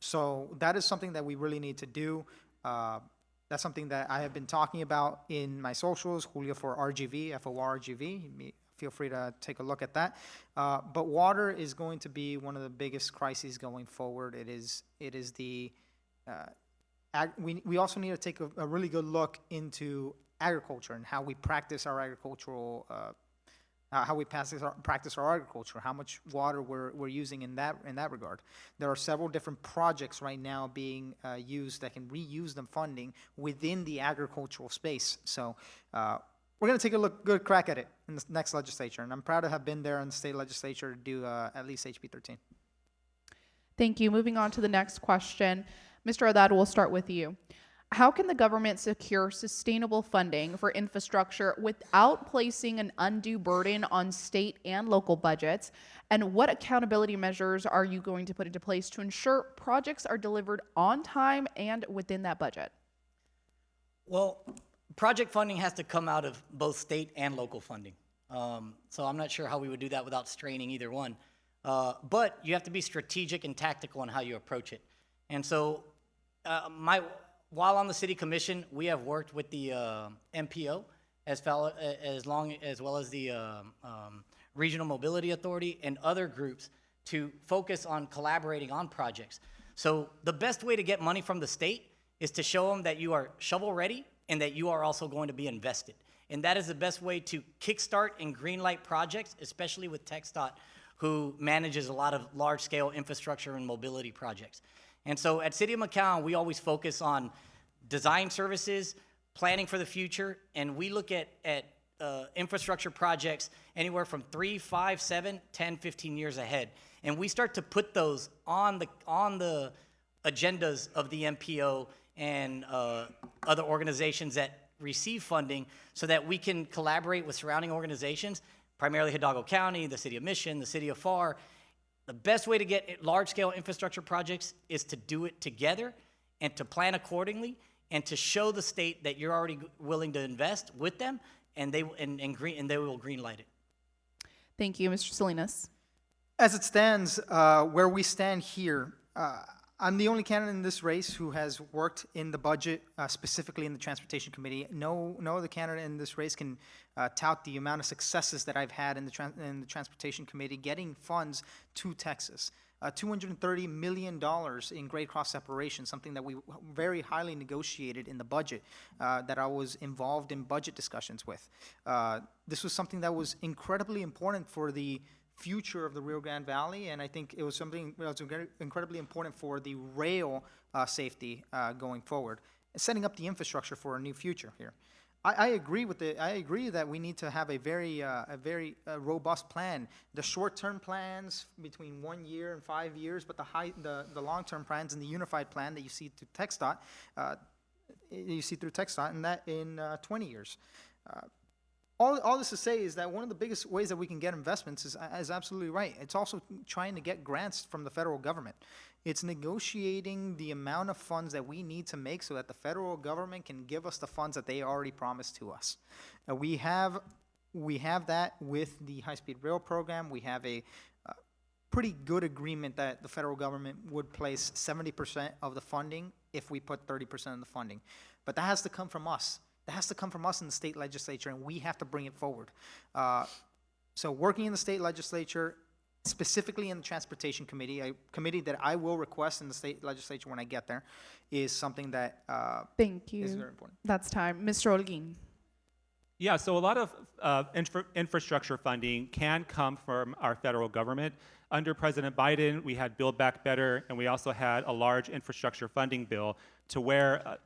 Speaker 4: So that is something that we really need to do. That's something that I have been talking about in my socials, Julio for RGV, FORGV. Feel free to take a look at that. But water is going to be one of the biggest crises going forward. It is the, we also need to take a really good look into agriculture and how we practice our agricultural, how we practice our agriculture, how much water we're using in that regard. There are several different projects right now being used that can reuse the funding within the agricultural space. So we're going to take a good crack at it in the next legislature, and I'm proud to have been there in the state legislature to do at least HB 13.
Speaker 2: Thank you. Moving on to the next question. Mr. Haddad, we'll start with you. How can the government secure sustainable funding for infrastructure without placing an undue burden on state and local budgets? And what accountability measures are you going to put into place to ensure projects are delivered on time and within that budget?
Speaker 3: Well, project funding has to come out of both state and local funding. So I'm not sure how we would do that without straining either one. But you have to be strategic and tactical in how you approach it. And so while on the city commission, we have worked with the MPO as well as the Regional Mobility Authority and other groups to focus on collaborating on projects. So the best way to get money from the state is to show them that you are shovel ready and that you are also going to be invested. And that is the best way to kickstart and greenlight projects, especially with TxDOT, who manages a lot of large-scale infrastructure and mobility projects. And so at City of McAllen, we always focus on design services, planning for the future, and we look at infrastructure projects anywhere from 3, 5, 7, 10, 15 years ahead. And we start to put those on the agendas of the MPO and other organizations that receive funding so that we can collaborate with surrounding organizations, primarily Hidalgo County, the City of Mission, the City of FAR. The best way to get large-scale infrastructure projects is to do it together and to plan accordingly and to show the state that you're already willing to invest with them, and they will greenlight it. Thank you,
Speaker 2: Mr. Salinas.
Speaker 4: As it stands, where we stand here, I'm the only candidate in this race who has worked in the budget, specifically in the Transportation Committee. No other candidate in this race can tout the amount of successes that I've had in the Transportation Committee getting funds to Texas. $230 million in grade cross separation, something that we very highly negotiated in the budget, that I was involved in budget discussions with. This was something that was incredibly important for the future of the Rio Grande Valley, and I think it was something that was incredibly important for the rail safety going forward, setting up the infrastructure for a new future here. I agree that we need to have a very robust plan. The short-term plans between 1 year and 5 years, but the long-term plans and the unified plan that you see through TxDOT, and that in 20 years. All this to say is that one of the biggest ways that we can get investments is absolutely right. It's also trying to get grants from the federal government. It's negotiating the amount of funds that we need to make so that the federal government can give us the funds that they already promised to us. We have that with the high-speed rail program. We have a pretty good agreement that the federal government would place 70% of the funding if we put 30% of the funding. But that has to come from us. That has to come from us in the state legislature, and we have to bring it forward. So working in the state legislature, specifically in the Transportation Committee, a committee that I will request in the state legislature when I get there, is something that
Speaker 2: Thank you.
Speaker 4: is very important.
Speaker 2: That's time. Mr. Holguin.
Speaker 5: Yeah, so a lot of infrastructure funding can come from our federal government. Under President Biden, we had Build Back Better, and we also had a large infrastructure funding bill to where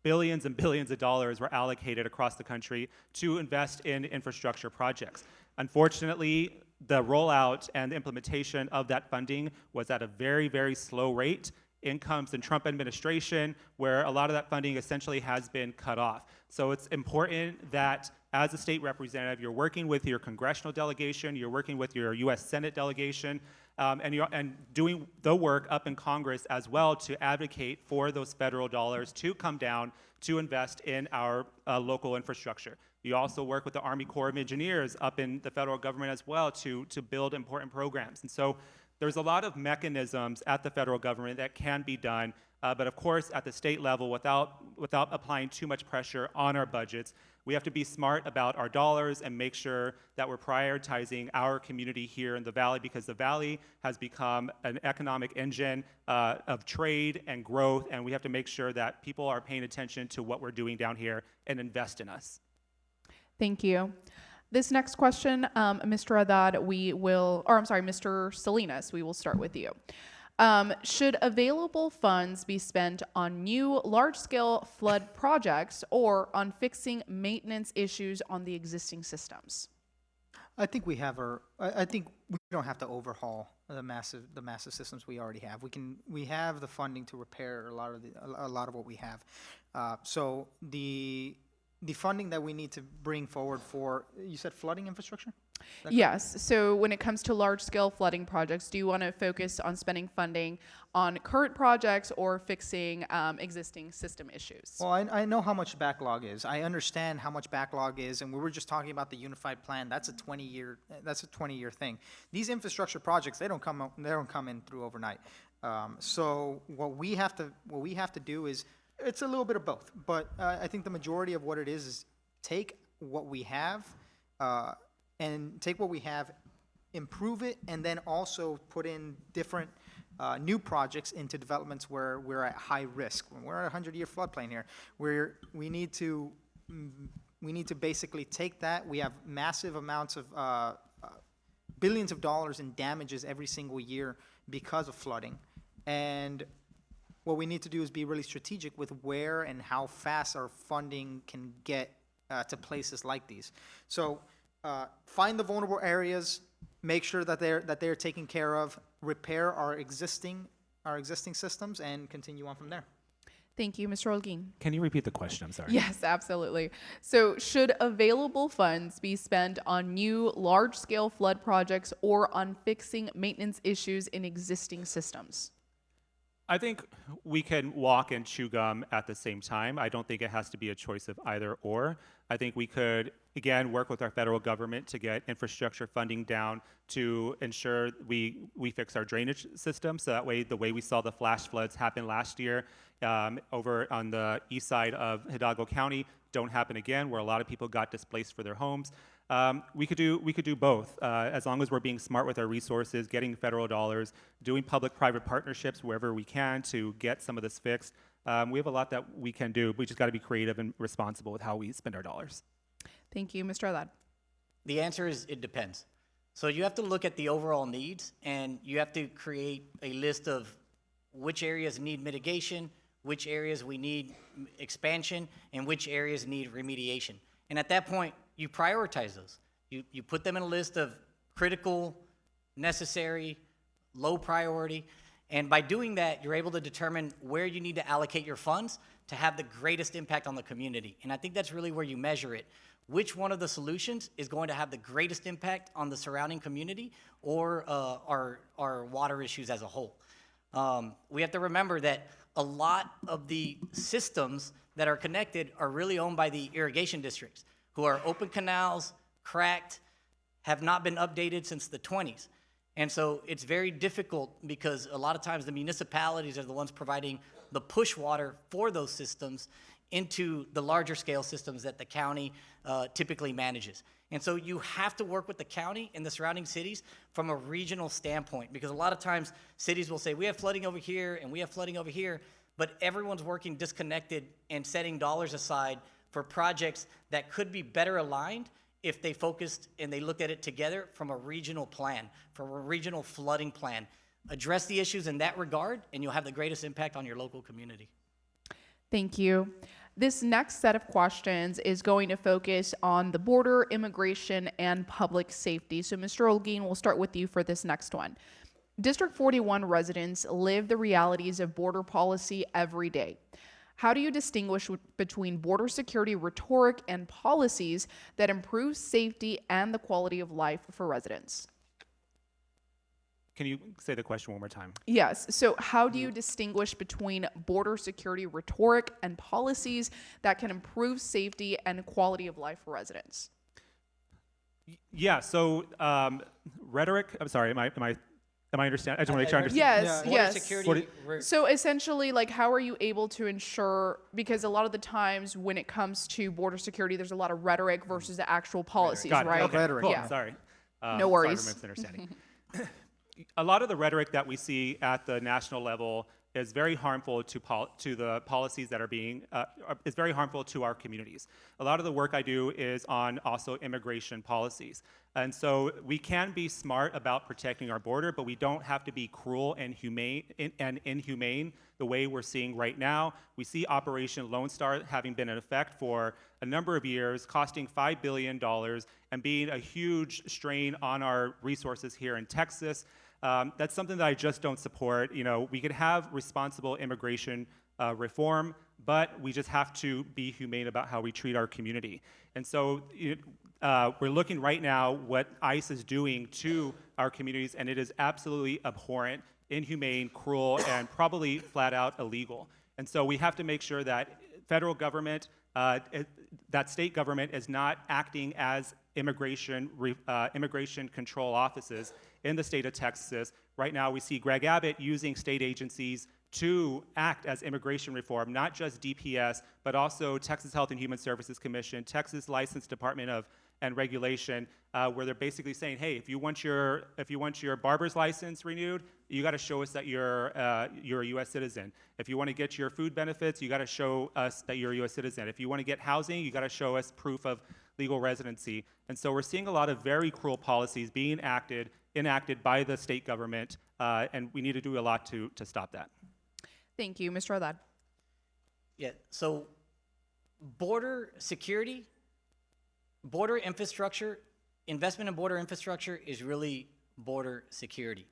Speaker 5: billions and billions of dollars were allocated across the country to invest in infrastructure projects. Unfortunately, the rollout and the implementation of that funding was at a very, very slow rate. In comes the Trump administration, where a lot of that funding essentially has been cut off. So it's important that as a state representative, you're working with your congressional delegation, you're working with your U.S. Senate delegation, and doing the work up in Congress as well to advocate for those federal dollars to come down to invest in our local infrastructure. You also work with the Army Corps of Engineers up in the federal government as well to build important programs. And so there's a lot of mechanisms at the federal government that can be done, but of course at the state level, without applying too much pressure on our budgets, we have to be smart about our dollars and make sure that we're prioritizing our community here in the Valley, because the Valley has become an economic engine of trade and growth, and we have to make sure that people are paying attention to what we're doing down here and invest in us.
Speaker 2: Thank you. This next question, Mr. Haddad, Mr. Salinas, we will start with you. Should available funds be spent on new large-scale flood projects or on fixing maintenance issues on the existing systems?
Speaker 4: I think we don't have to overhaul the massive systems we already have. We have the funding to repair a lot of what we have. So the funding that we need to bring forward for, you said flooding infrastructure?
Speaker 2: Yes. So when it comes to large-scale flooding projects, do you want to focus on spending funding on current projects or fixing existing system issues?
Speaker 4: Well, I know how much backlog is. I understand how much backlog is, and we were just talking about the unified plan. That's a 20-year thing. These infrastructure projects, they don't come in through overnight. So what we have to do is, it's a little bit of both, but I think the majority of what it is take what we have, improve it, and then also put in different new projects into developments where we're at high risk. When we're at a 100-year floodplain here, where we need to basically take that. We have massive amounts of billions of dollars in damages every single year because of flooding, and what we need to do is be really strategic with where and how fast our funding can get to places like these. So find the vulnerable areas, make sure that they're taken care of, repair our existing systems, and continue on from there.
Speaker 2: Thank you, Mr. Holguin.
Speaker 5: Can you repeat the question? I'm sorry.
Speaker 2: Yes, absolutely. So should available funds be spent on new large-scale flood projects or on fixing maintenance issues in existing systems?
Speaker 5: I think we can walk and chew gum at the same time. I don't think it has to be a choice of either or. I think we could again, work with our federal government to get infrastructure funding down to ensure we fix our drainage system. So that way, the way we saw the flash floods happen last year over on the east side of Hidalgo County don't happen again, where a lot of people got displaced for their homes. We could do both, as long as we're being smart with our resources, getting federal dollars, doing public-private partnerships wherever we can to get some of this fixed. We have a lot that we can do. We just got to be creative and responsible with how we spend our dollars.
Speaker 2: Thank you, Mr. Haddad.
Speaker 3: The answer is it depends. So you have to look at the overall needs, and you have to create a list of which areas need mitigation, which areas we need expansion, and which areas need remediation. And at that point, you prioritize those. You put them in a list of critical, necessary, low priority, and by doing that, you're able to determine where you need to allocate your funds to have the greatest impact on the community. And I think that's really where you measure it. Which one of the solutions is going to have the greatest impact on the surrounding community or our water issues as a whole? We have to remember that a lot of the systems that are connected are really owned by the irrigation districts, who are open canals, cracked, have not been updated since the 20s. And so it's very difficult because a lot of times the municipalities are the ones providing the push water for those systems into the larger scale systems that the county typically manages. And so you have to work with the county and the surrounding cities from a regional standpoint, because a lot of times cities will say, we have flooding over here and we have flooding over here, but everyone's working disconnected and setting dollars aside for projects that could be better aligned if they focused and they looked at it together from a regional plan, from a regional flooding plan. Address the issues in that regard, and you'll have the greatest impact on your local community.
Speaker 2: Thank you. This next set of questions is going to focus on the border, immigration, and public safety. So, Mr. Olguin, we'll start with you for this next one. District 41 residents live the realities of border policy every day. How do you distinguish between border security rhetoric and policies that improve safety and the quality of life for residents?
Speaker 5: Can you say the question one more time?
Speaker 2: Yes. So how do you distinguish between border security rhetoric and policies that can improve safety and quality of life for residents?
Speaker 5: Yeah, so rhetoric, I'm sorry, am I understand? I just want to make sure I understand.
Speaker 2: Yes,
Speaker 3: Border
Speaker 2: yes.
Speaker 3: security,
Speaker 2: So essentially, like, how are you able to ensure, because a lot of the times when it comes to border security, there's a lot of rhetoric versus the actual policies,
Speaker 5: Got it.
Speaker 2: right?
Speaker 5: Okay,
Speaker 4: Rhetoric.
Speaker 5: cool.
Speaker 2: Yeah.
Speaker 5: Sorry.
Speaker 2: No worries.
Speaker 5: Sorry for misunderstanding. A lot of the rhetoric that we see at the national level is very harmful to the policies that are being, is very harmful to our communities. A lot of the work I do is on also immigration policies. And so we can be smart about protecting our border, but we don't have to be cruel and inhumane the way we're seeing right now. We see Operation Lone Star having been in effect for a number of years, costing $5 billion and being a huge strain on our resources here in Texas. That's something that I just don't support. You know, we could have responsible immigration reform, but we just have to be humane about how we treat our community. And so we're looking right now what ICE is doing to our communities, and it is absolutely abhorrent, inhumane, cruel, and probably flat out illegal. And so we have to make sure that federal government, that state government is not acting as immigration control offices in the state of Texas. Right now, we see Greg Abbott using state agencies to act as immigration reform, not just DPS, but also Texas Health and Human Services Commission, Texas License Department and Regulation, where they're basically saying, hey, if you want your barber's license renewed, you got to show us that you're a U.S. citizen. If you want to get your food benefits, you got to show us that you're a U.S. citizen. If you want to get housing, you got to show us proof of legal residency. And so we're seeing a lot of very cruel policies being enacted by the state government, and we need to do a lot to stop that.
Speaker 2: Thank you, Mr. Haddad.
Speaker 3: Yeah, so border security, border infrastructure, investment in border infrastructure is really border security.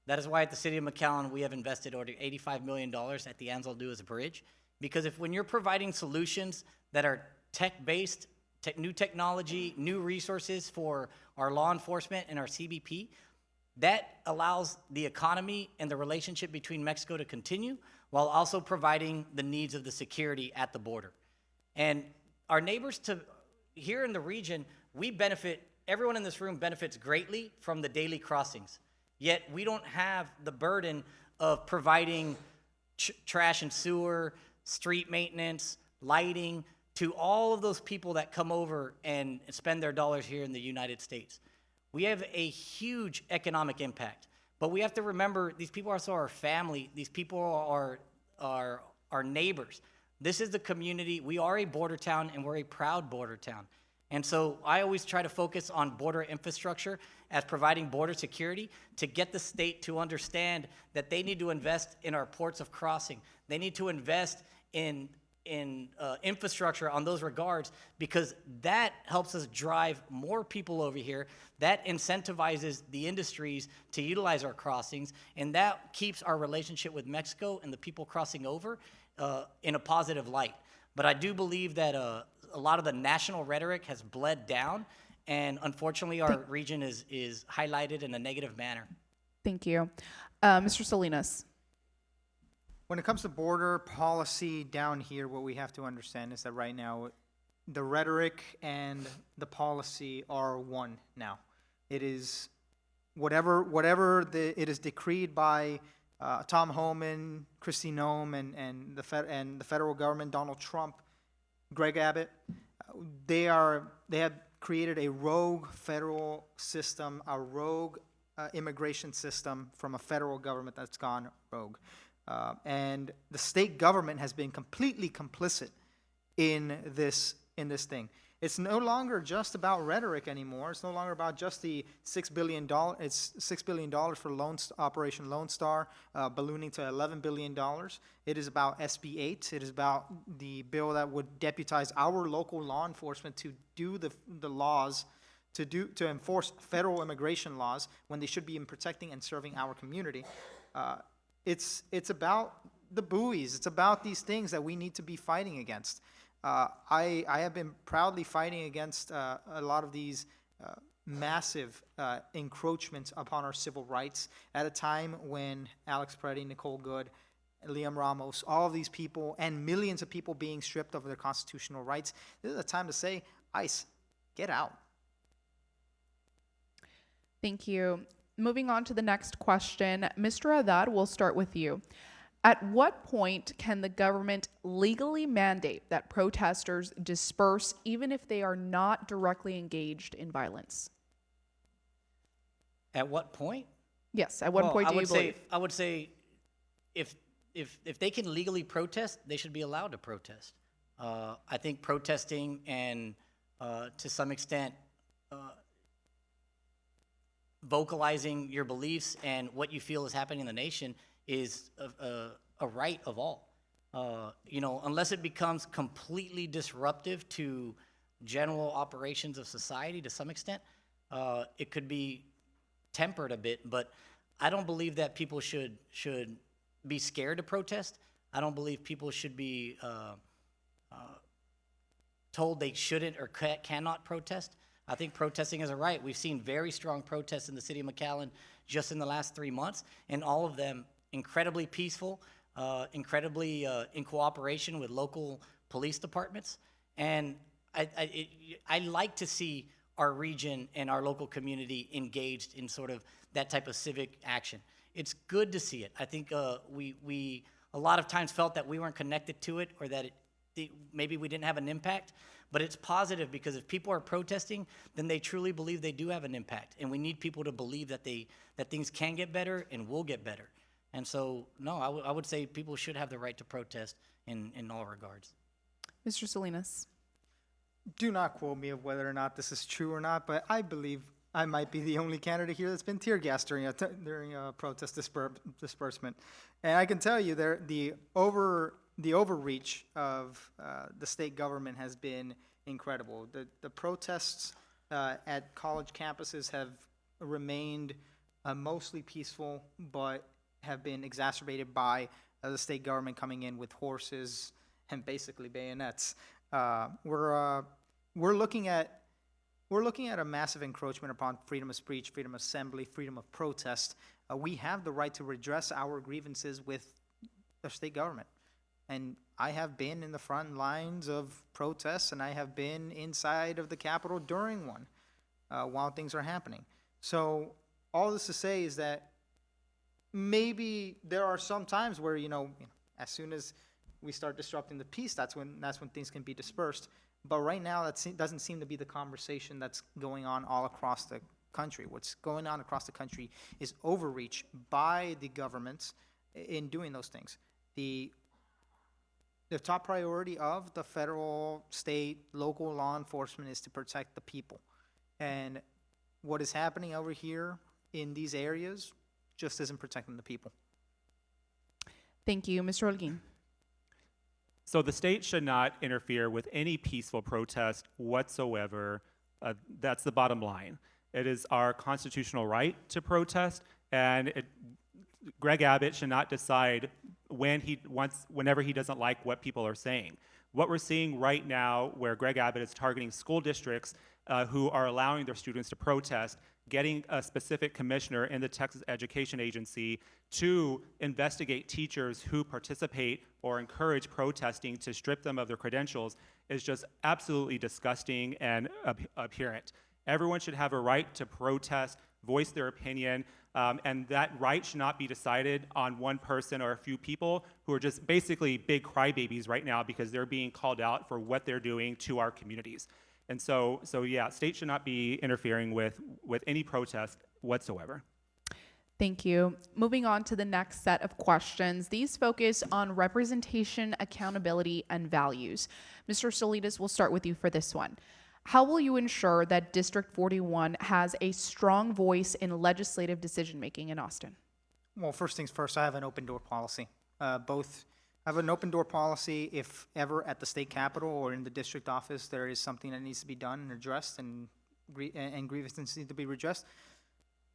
Speaker 3: That is why at the city of McAllen, we have invested over $85 million at the Ansel Duas Bridge, because when you're providing solutions that are tech-based, new technology, new resources for our law enforcement and our CBP, that allows the economy and the relationship between Mexico to continue while also providing the needs of the security at the border. And our neighbors here in the region, everyone in this room benefits greatly from the daily crossings. Yet we don't have the burden of providing trash and sewer, street maintenance, lighting to all of those people that come over and spend their dollars here in the United States. We have a huge economic impact, but we have to remember these people are also our family. These people are our neighbors. This is the community. We are a border town, and we're a proud border town. And so I always try to focus on border infrastructure as providing border security to get the state to understand that they need to invest in our ports of crossing. They need to invest in infrastructure on those regards, because that helps us drive more people over here. That incentivizes the industries to utilize our crossings, and that keeps our relationship with Mexico and the people crossing over in a positive light. But I do believe that a lot of the national rhetoric has bled down, and unfortunately our region is highlighted in a negative manner.
Speaker 2: Thank you. Mr. Salinas.
Speaker 4: When it comes to border policy down here, what we have to understand is that right now, the rhetoric and the policy are one now. It is whatever it is decreed by Tom Homan, Kristi Noem, and the federal government, Donald Trump, Greg Abbott. They have created a rogue federal system, a rogue immigration system from a federal government that's gone rogue. And the state government has been completely complicit in this thing. It's no longer just about rhetoric anymore. It's no longer about just the $6 billion. It's $6 billion for Operation Lone Star, ballooning to $11 billion. It is about SB 8. It is about the bill that would deputize our local law enforcement to do the laws, to enforce federal immigration laws when they should be in protecting and serving our community. It's about the buoys. It's about these things that we need to be fighting against. I have been proudly fighting against a lot of these massive encroachments upon our civil rights at a time when Alex Preddy, Nicole Good, Liam Ramos, all of these people, and millions of people being stripped of their constitutional rights. This is a time to say, ICE, get out.
Speaker 2: Thank you. Moving on to the next question. Mr. Haddad, we'll start with you. At what point can the government legally mandate that protesters disperse even if they are not directly engaged in violence?
Speaker 3: At what point?
Speaker 2: Yes, at what point do you believe?
Speaker 3: I would say if they can legally protest, they should be allowed to protest. I think protesting and to some extent vocalizing your beliefs and what you feel is happening in the nation is a right of all. Unless it becomes completely disruptive to general operations of society to some extent, it could be tempered a bit. But I don't believe that people should be scared to protest. I don't believe people should be told they shouldn't or cannot protest. I think protesting is a right. We've seen very strong protests in the city of McAllen just in the last 3 months, and all of them incredibly peaceful, incredibly in cooperation with local police departments. And I like to see our region and our local community engaged in sort of that type of civic action. It's good to see it. I think we a lot of times felt that we weren't connected to it, or that maybe we didn't have an impact. But it's positive, because if people are protesting, then they truly believe they do have an impact. And we need people to believe that things can get better and will get better. And so, no, I would say people should have the right to protest in all regards.
Speaker 2: Mr. Salinas.
Speaker 4: Do not quote me of whether or not this is true or not, but I believe I might be the only candidate here that's been tear gassed during a protest disbursement. And I can tell you the overreach of the state government has been incredible. The protests at college campuses have remained mostly peaceful, but have been exacerbated by the state government coming in with horses and basically bayonets. We're looking at a massive encroachment upon freedom of speech, freedom of assembly, freedom of protest. We have the right to redress our grievances with the state government. And I have been in the front lines of protests, and I have been inside of the Capitol during one while things are happening. So all this to say is that maybe there are some times where, as soon as we start disrupting the peace, that's when things can be dispersed. But right now, doesn't seem to be the conversation that's going on all across the country. What's going on across the country is overreach by the governments in doing those things. The top priority of the federal, state, local law enforcement is to protect the people. And what is happening over here in these areas just isn't protecting the people.
Speaker 2: Thank you. Mr. Holguin.
Speaker 5: So the state should not interfere with any peaceful protest whatsoever. That's the bottom line. It is our constitutional right to protest, and Greg Abbott should not decide whenever he doesn't like what people are saying. What we're seeing right now, where Greg Abbott is targeting school districts who are allowing their students to protest, getting a specific commissioner in the Texas Education Agency to investigate teachers who participate or encourage protesting to strip them of their credentials is just absolutely disgusting and abhorrent. Everyone should have a right to protest, voice their opinion, and that right should not be decided on one person or a few people who are just basically big crybabies right now because they're being called out for what they're doing to our communities. And so yeah, state should not be interfering with any protest whatsoever.
Speaker 2: Thank you. Moving on to the next set of questions. These focus on representation, accountability, and values. Mr. Stolides, we'll start with you for this one. How will you ensure that District 41 has a strong voice in legislative decision-making in Austin?
Speaker 4: Well, first things first, I have an open door policy. I have an open door policy if ever at the state capitol or in the district office there is something that needs to be done and addressed and grievances need to be redressed,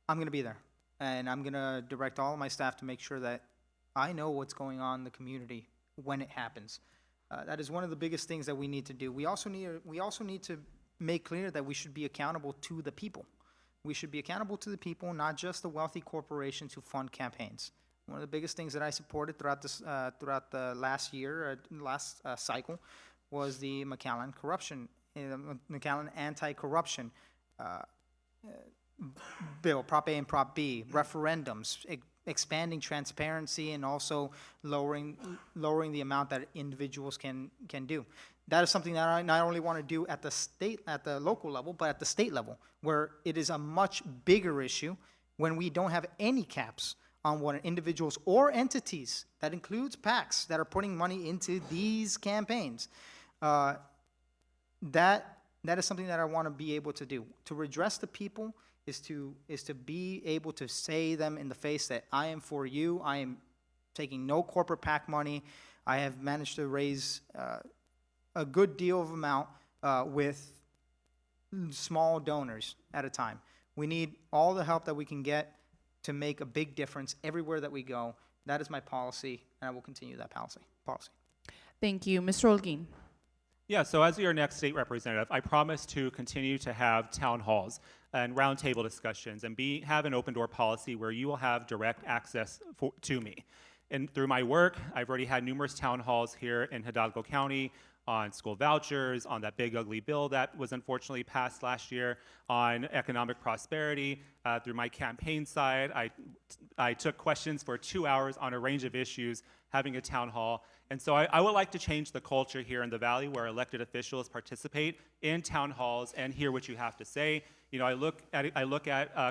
Speaker 4: I'm going to be there. And I'm going to direct all of my staff to make sure that I know what's going on in the community when it happens. That is one of the biggest things that we need to do. We also need to make clear that we should be accountable to the people. We should be accountable to the people, not just the wealthy corporations who fund campaigns. One of the biggest things that I supported throughout the last year, last cycle, was the McAllen anti-corruption bill, Prop A and Prop B, referendums, expanding transparency, and also lowering the amount that individuals can do. That is something that I not only want to do at the local level, but at the state level, where it is a much bigger issue when we don't have any caps on what individuals or entities, that includes PACs, that are putting money into these campaigns. That is something that I want to be able to do. To redress the people is to be able to say them in the face that I am for you, I am taking no corporate PAC money, I have managed to raise a good deal of amount with small donors at a time. We need all the help that we can get to make a big difference everywhere that we go. That is my policy, and I will continue that policy.
Speaker 2: Thank you. Mr. Holguin.
Speaker 5: Yeah, so as your next state representative, I promise to continue to have town halls and roundtable discussions and have an open door policy where you will have direct access to me. And through my work, I've already had numerous town halls here in Hidalgo County on school vouchers, on that big ugly bill that was unfortunately passed last year, on economic prosperity. Through my campaign side, I took questions for 2 hours on a range of issues, having a town hall. And so I would like to change the culture here in the Valley where elected officials participate in town halls and hear what you have to say. You know, I look at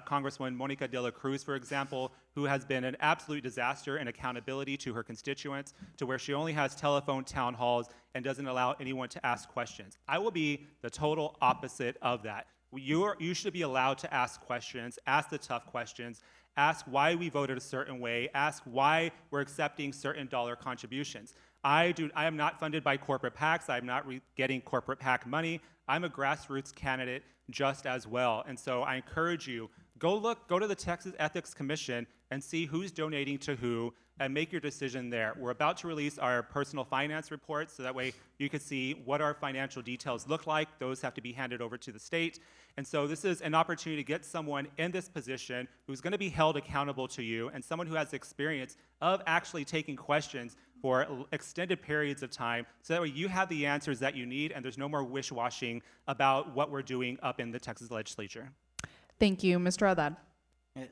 Speaker 5: Congresswoman Monica de la Cruz, for example, who has been an absolute disaster in accountability to her constituents, to where she only has telephone town halls and doesn't allow anyone to ask questions. I will be the total opposite of that. You should be allowed to ask questions, ask the tough questions, ask why we voted a certain way, ask why we're accepting certain dollar contributions. I am not funded by corporate PACs. I'm not getting corporate PAC money. I'm a grassroots candidate just as well. And so I encourage you, go to the Texas Ethics Commission and see who's donating to who and make your decision there. We're about to release our personal finance reports, so that way you can see what our financial details look like. Those have to be handed over to the state. And so this is an opportunity to get someone in this position who's going to be held accountable to you, and someone who has experience of actually taking questions for extended periods of time, so that way you have the answers that you need and there's no more wish-washing about what we're doing up in the Texas legislature.
Speaker 2: Thank you. Mr. Haddad.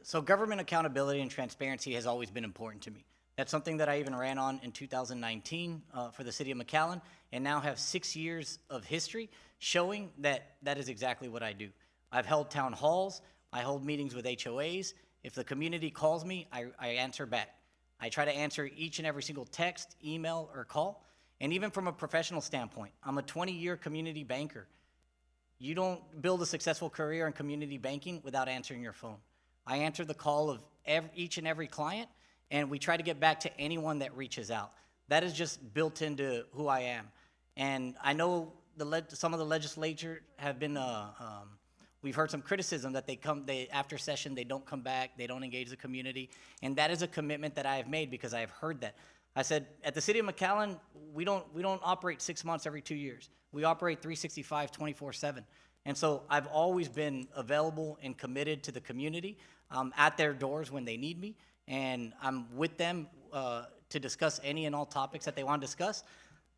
Speaker 3: So government accountability and transparency has always been important to me. That's something that I even ran on in 2019 for the city of McAllen, and now have 6 years of history showing that that is exactly what I do. I've held town halls, I hold meetings with HOAs. If the community calls me, I answer back. I try to answer each and every single text, email, or call. And even from a professional standpoint, I'm a 20-year community banker. You don't build a successful career in community banking without answering your phone. I answer the call of each and every client, and we try to get back to anyone that reaches out. That is just built into who I am. And I know some of the legislature have been, we've heard some criticism that after session, they don't come back, they don't engage the community. And that is a commitment that I have made because I have heard that. I said, at the city of McAllen, we don't operate 6 months every 2 years. We operate 365, 24/7. And so I've always been available and committed to the community. I'm at their doors when they need me, and I'm with them to discuss any and all topics that they want to discuss.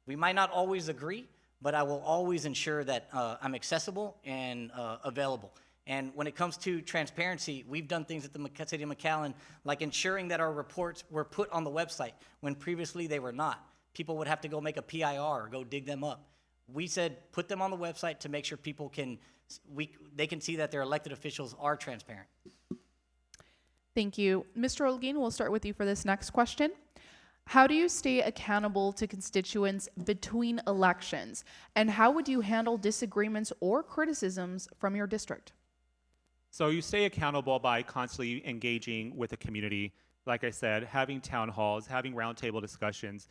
Speaker 3: We might not always agree, but I will always ensure that I'm accessible and available. And when it comes to transparency, we've done things at the city of McAllen, like ensuring that our reports were put on the website when previously they were not. People would have to go make a PIR or go dig them up. We said, put them on the website to make sure people they can see that their elected officials are transparent.
Speaker 2: Thank you. Mr. Olguin, we'll start with you for this next question. How do you stay accountable to constituents between elections? And how would you handle disagreements or criticisms from your district?
Speaker 5: So you stay accountable by constantly engaging with the community. Like I said, having town halls, having roundtable discussions,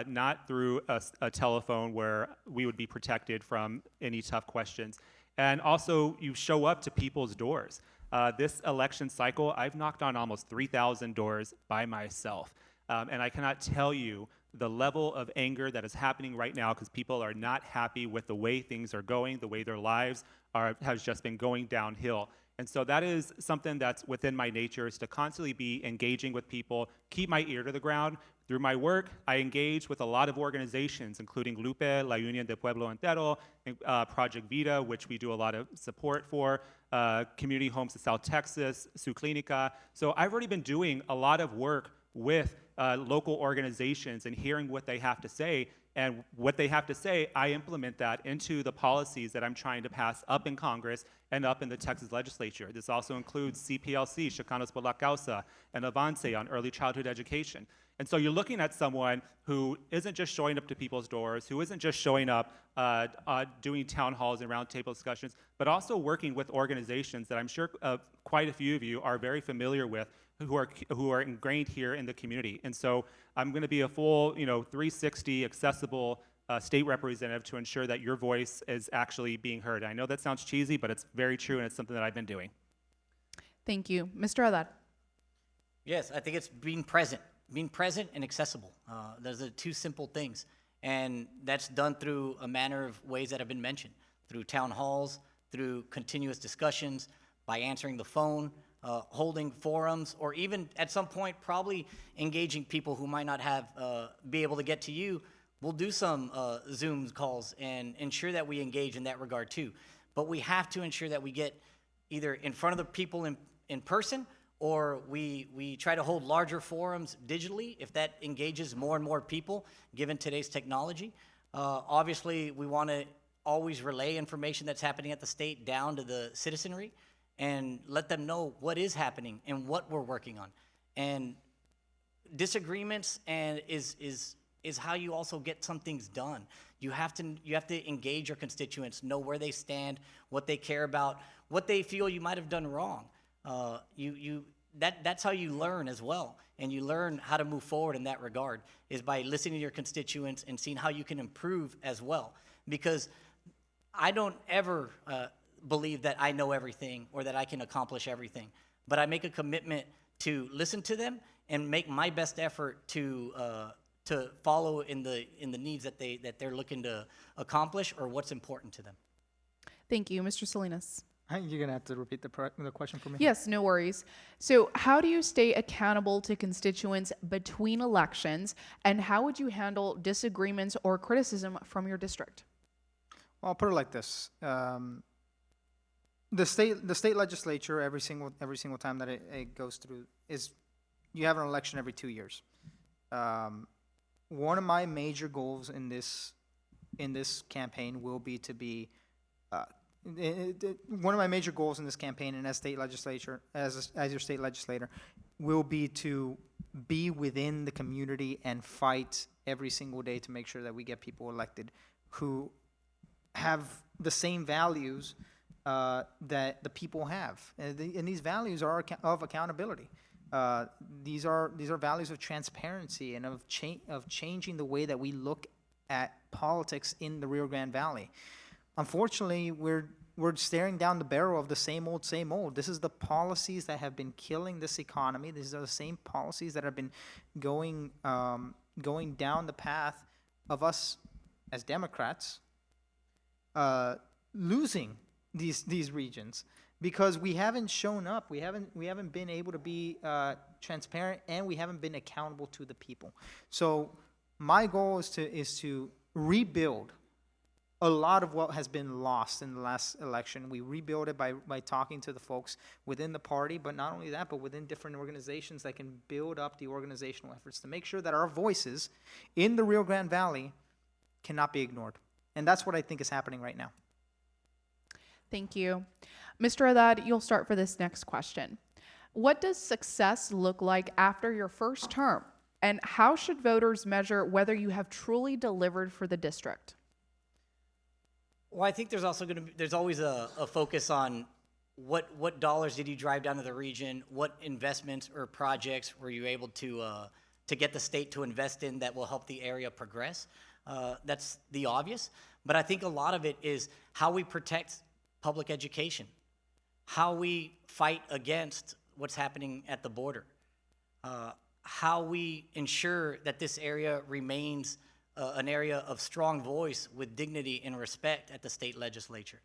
Speaker 5: not through a telephone where we would be protected from any tough questions. And also, you show up to people's doors. This election cycle, I've knocked on almost 3,000 doors by myself. And I cannot tell you the level of anger that is happening right now because people are not happy with the way things are going, the way their lives has just been going downhill. And so that is something that's within my nature, is to constantly be engaging with people, keep my ear to the ground. Through my work, I engage with a lot of organizations, including Lupe, La Unión de Pueblo Entero, Project Vida, which we do a lot of support for, Community Homes of South Texas, Su Clinica. So I've already been doing a lot of work with local organizations and hearing what they have to say. And what they have to say, I implement that into the policies that I'm trying to pass up in Congress and up in the Texas legislature. This also includes CPLC, Chicanos por la Causa, and Avance on early childhood education. And so you're looking at someone who isn't just showing up to people's doors, who isn't just showing up doing town halls and roundtable discussions, but also working with organizations that I'm sure quite a few of you are very familiar with, who are ingrained here in the community. And so I'm going to be a full, 360 accessible state representative to ensure that your voice is actually being heard. I know that sounds cheesy, but it's very true, and it's something that I've been doing.
Speaker 2: Thank you. Mr. Haddad.
Speaker 3: Yes, I think it's being present and accessible. Those are two simple things. And that's done through a manner of ways that have been mentioned, through town halls, through continuous discussions, by answering the phone, holding forums, or even at some point probably engaging people who might not be able to get to you. We'll do some Zoom calls and ensure that we engage in that regard too. But we have to ensure that we get either in front of the people in person, or we try to hold larger forums digitally if that engages more and more people, given today's technology. Obviously, we want to always relay information that's happening at the state down to the citizenry and let them know what is happening and what we're working on. And disagreements is how you also get some things done. You have to engage your constituents, know where they stand, what they care about, what they feel you might have done wrong. That's how you learn as well, and you learn how to move forward in that regard, is by listening to your constituents and seeing how you can improve as well. Because I don't ever believe that I know everything or that I can accomplish everything, but I make a commitment to listen to them and make my best effort to follow in the needs that they're looking to accomplish or what's important to them.
Speaker 2: Thank you. Mr. Salinas.
Speaker 4: You're gonna have to repeat the question for me.
Speaker 2: Yes, no worries. So, how do you stay accountable to constituents between elections, and how would you handle disagreements or criticism from your district?
Speaker 4: Well, I'll put it like this: the state legislature every single time that it goes through is you have an election every 2 years. One of my major goals in this campaign will be to be one of my major goals in this campaign and as state legislature as your state legislator will be to be within the community and fight every single day to make sure that we get people elected who have the same values that the people have, and these values are of accountability. These are values of transparency and of changing the way that we look at politics in the Rio Grande Valley. Unfortunately, we're staring down the barrel of the same old, same old. This is the policies that have been killing this economy. These are the same policies that have been going down the path of us as Democrats losing these regions because we haven't shown up. We haven't been able to be transparent, and we haven't been accountable to the people. So my goal is to rebuild a lot of what has been lost in the last election. We rebuild it by talking to the folks within the party, but not only that, but within different organizations that can build up the organizational efforts to make sure that our voices in the Rio Grande Valley cannot be ignored. And that's what I think is happening right now.
Speaker 2: Thank you. Mr. Haddad, you'll start for this next question. What does success look like after your first term? And how should voters measure whether you have truly delivered for the district?
Speaker 3: Well, I think there's also there's always a focus on what dollars did you drive down to the region, what investments or projects were you able to get the state to invest in that will help the area progress. That's the obvious, but I think a lot of it is how we protect public education, how we fight against what's happening at the border, how we ensure that this area remains an area of strong voice with dignity and respect at the state legislature.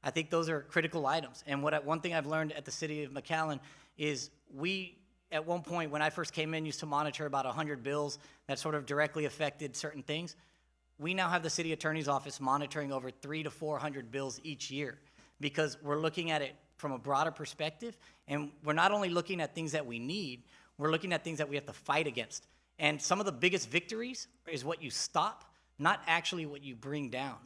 Speaker 3: I think those are critical items. And one thing I've learned at the city of McAllen is we, at one point when I first came in, used to monitor about 100 bills that sort of directly affected certain things. We now have the city attorney's office monitoring over 300 to 400 bills each year because we're looking at it from a broader perspective, and we're not only looking at things that we need, we're looking at things that we have to fight against. And some of the biggest victories is what you stop, not actually what you bring down.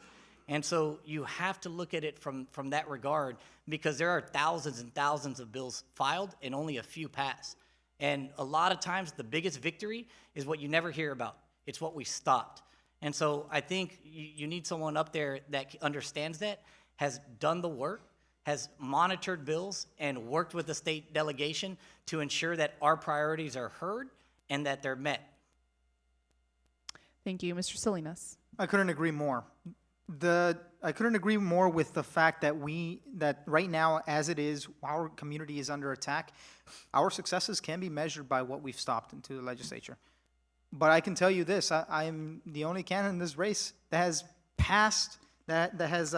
Speaker 3: And so you have to look at it from that regard because there are thousands and thousands of bills filed and only a few pass. And a lot of times the biggest victory is what you never hear about. It's what we stopped. And so I think you need someone up there that understands that, has done the work, has monitored bills, and worked with the state delegation to ensure that our priorities are heard and that they're met.
Speaker 2: Thank you. Mr. Salinas.
Speaker 4: I couldn't agree more. I couldn't agree more with the fact that that right now, as it is, our community is under attack. Our successes can be measured by what we've stopped into the legislature. But I can tell you this: I'm the only candidate in this race that has passed, that has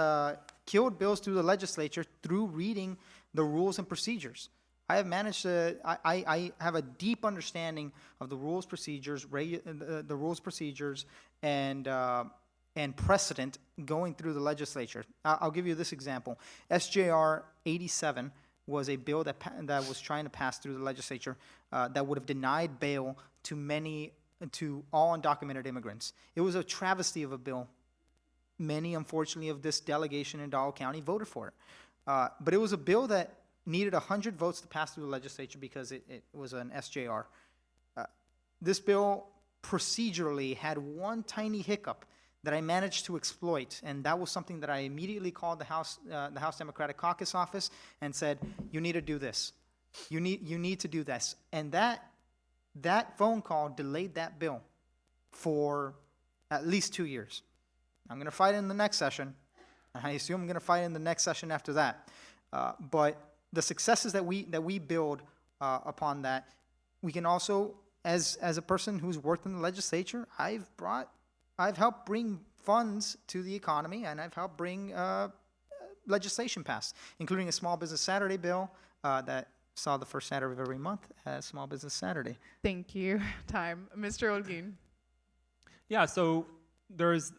Speaker 4: killed bills through the legislature through reading the rules and procedures. I have managed to. I have a deep understanding of the rules, procedures, the rules, procedures, and precedent going through the legislature. I'll give you this example. SJR 87 was a bill that was trying to pass through the legislature that would have denied bail to all undocumented immigrants. It was a travesty of a bill. Many, unfortunately, of this delegation in Dow County voted for it. But it was a bill that needed 100 votes to pass through the legislature because it was an SJR. This bill procedurally had one tiny hiccup that I managed to exploit, and that was something that I immediately called the House Democratic Caucus office and said, "You need to do this. You need to do this." And that phone call delayed that bill for at least 2 years. I'm going to fight in the next session, and I assume I'm going to fight in the next session after that. But the successes that we build upon that, we can also, as a person who's worked in the legislature, I've helped bring funds to the economy, and I've helped bring legislation passed, including a Small Business Saturday bill that saw the first Saturday of every month as Small Business Saturday.
Speaker 2: Thank you. Time. Mr. Holguin.
Speaker 5: Yeah, so there's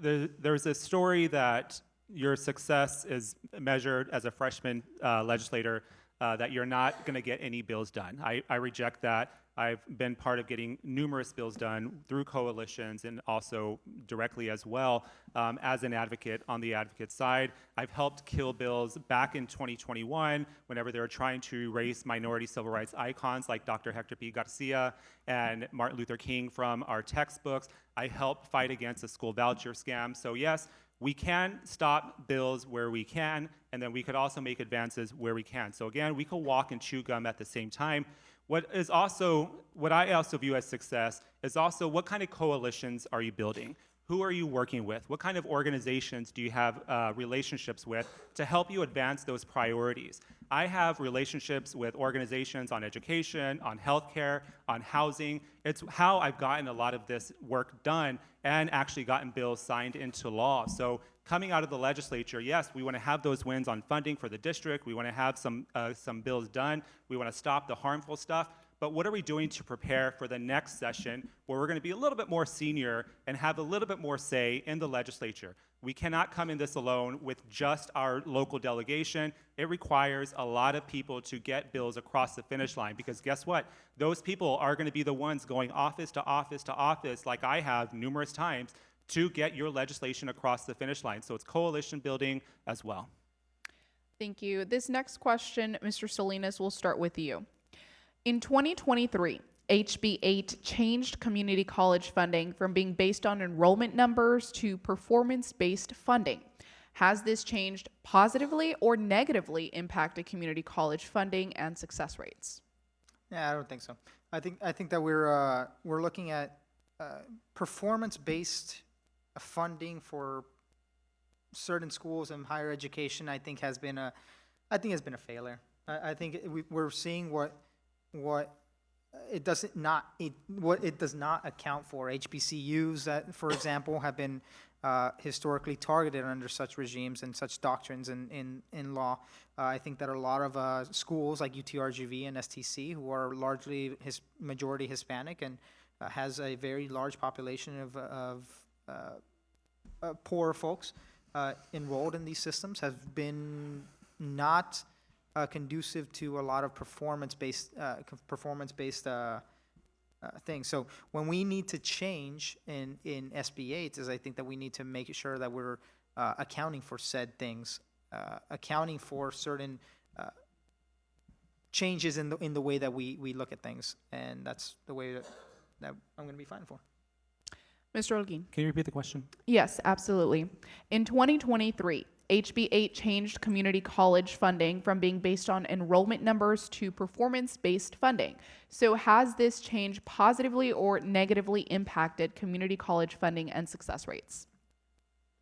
Speaker 5: a story that your success is measured as a freshman legislator, that you're not going to get any bills done. I reject that. I've been part of getting numerous bills done through coalitions and also directly as well as an advocate on the advocate side. I've helped kill bills back in 2021 whenever they were trying to erase minority civil rights icons like Dr. Hector P. Garcia and Martin Luther King from our textbooks. I helped fight against the school voucher scam. So yes, we can stop bills where we can, and then we could also make advances where we can. So again, we could walk and chew gum at the same time. What I also view as success is also what kind of coalitions are you building? Who are you working with? What kind of organizations do you have relationships with to help you advance those priorities? I have relationships with organizations on education, on healthcare, on housing. It's how I've gotten a lot of this work done and actually gotten bills signed into law. So coming out of the legislature, yes, we want to have those wins on funding for the district. We want to have some bills done. We want to stop the harmful stuff. But what are we doing to prepare for the next session where we're going to be a little bit more senior and have a little bit more say in the legislature? We cannot come in this alone with just our local delegation. It requires a lot of people to get bills across the finish line, because guess what? Those people are going to be the ones going office to office to office, like I have numerous times, to get your legislation across the finish line. So it's coalition building as well.
Speaker 2: Thank you. This next question, Mr. Salinas, will start with you. In 2023, HB 8 changed community college funding from being based on enrollment numbers to performance-based funding. Has this changed positively or negatively impacted community college funding and success rates?
Speaker 4: Yeah, I don't think so. I think that we're looking at performance-based funding for certain schools and higher education. I think has been a failure. I think we're seeing what it does not account for. HBCUs that, for example, have been historically targeted under such regimes and such doctrines in law. I think that a lot of schools like UTRGV and STC, who are largely majority Hispanic and has a very large population of poor folks enrolled in these systems, have been not conducive to a lot of performance-based things. So when we need to change in SB 8 is I think that we need to make sure that we're accounting for said things, accounting for certain changes in the way that we look at things, and that's the way that I'm going to be fighting for.
Speaker 2: Mr. Holguin.
Speaker 5: Can you repeat the question?
Speaker 2: Yes, absolutely. In 2023, HB 8 changed community college funding from being based on enrollment numbers to performance-based funding. So has this change positively or negatively impacted community college funding and success rates?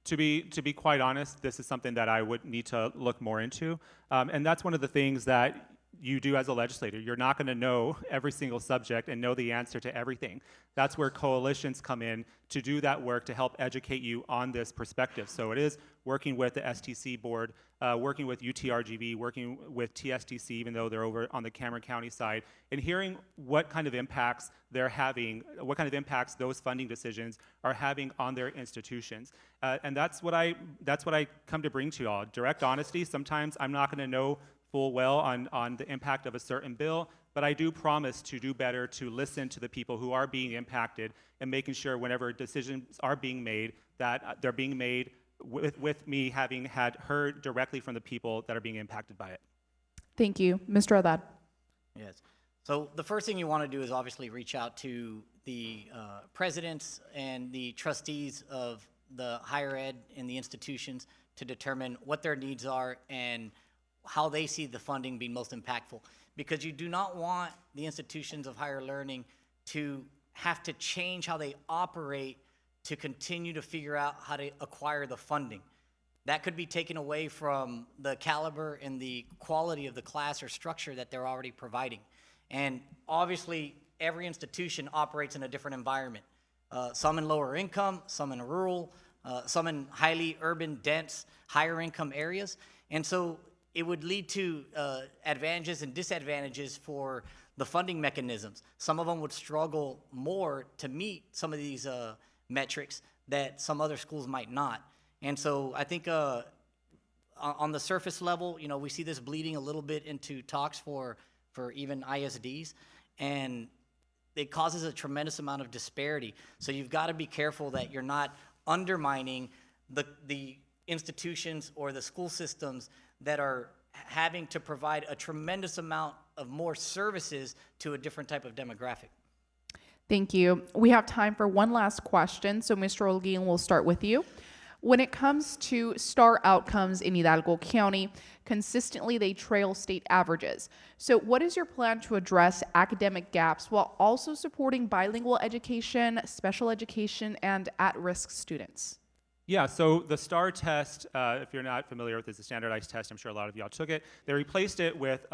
Speaker 5: To be quite honest, this is something that I would need to look more into. And that's one of the things that you do as a legislator. You're not going to know every single subject and know the answer to everything. That's where coalitions come in to do that work to help educate you on this perspective. So it is working with the STC board, working with UTRGV, working with TSTC, even though they're over on the Cameron County side, and hearing what kind of impacts they're having, what kind of impacts those funding decisions are having on their institutions. And that's what I come to bring to y'all. Direct honesty. Sometimes I'm not going to know full well on the impact of a certain bill, but I do promise to do better, to listen to the people who are being impacted and making sure whenever decisions are being made that they're being made with me having had heard directly from the people that are being impacted by it.
Speaker 2: Thank you. Mr. Haddad.
Speaker 3: Yes. So the first thing you want to do is obviously reach out to the presidents and the trustees of the higher ed and the institutions to determine what their needs are and how they see the funding being most impactful, because you do not want the institutions of higher learning to have to change how they operate to continue to figure out how to acquire the funding. That could be taken away from the caliber and the quality of the class or structure that they're already providing. And obviously, every institution operates in a different environment. Some in lower income, some in rural, some in highly urban, dense, higher income areas. And so it would lead to advantages and disadvantages for the funding mechanisms. Some of them would struggle more to meet some of these metrics that some other schools might not. And so I think on the surface level, you know, we see this bleeding a little bit into talks for even ISDs, and it causes a tremendous amount of disparity. So you've got to be careful that you're not undermining the institutions or the school systems that are having to provide a tremendous amount of more services to a different type of demographic.
Speaker 2: Thank you. We have time for one last question. So Mr. Olguin, we'll start with you. When it comes to STAR outcomes in Hidalgo County, consistently they trail state averages. So what is your plan to address academic gaps while also supporting bilingual education, special education, and at-risk students?
Speaker 5: Yeah, so the STAR test, if you're not familiar with it, it's a standardized test. I'm sure a lot of y'all took it. They replaced it with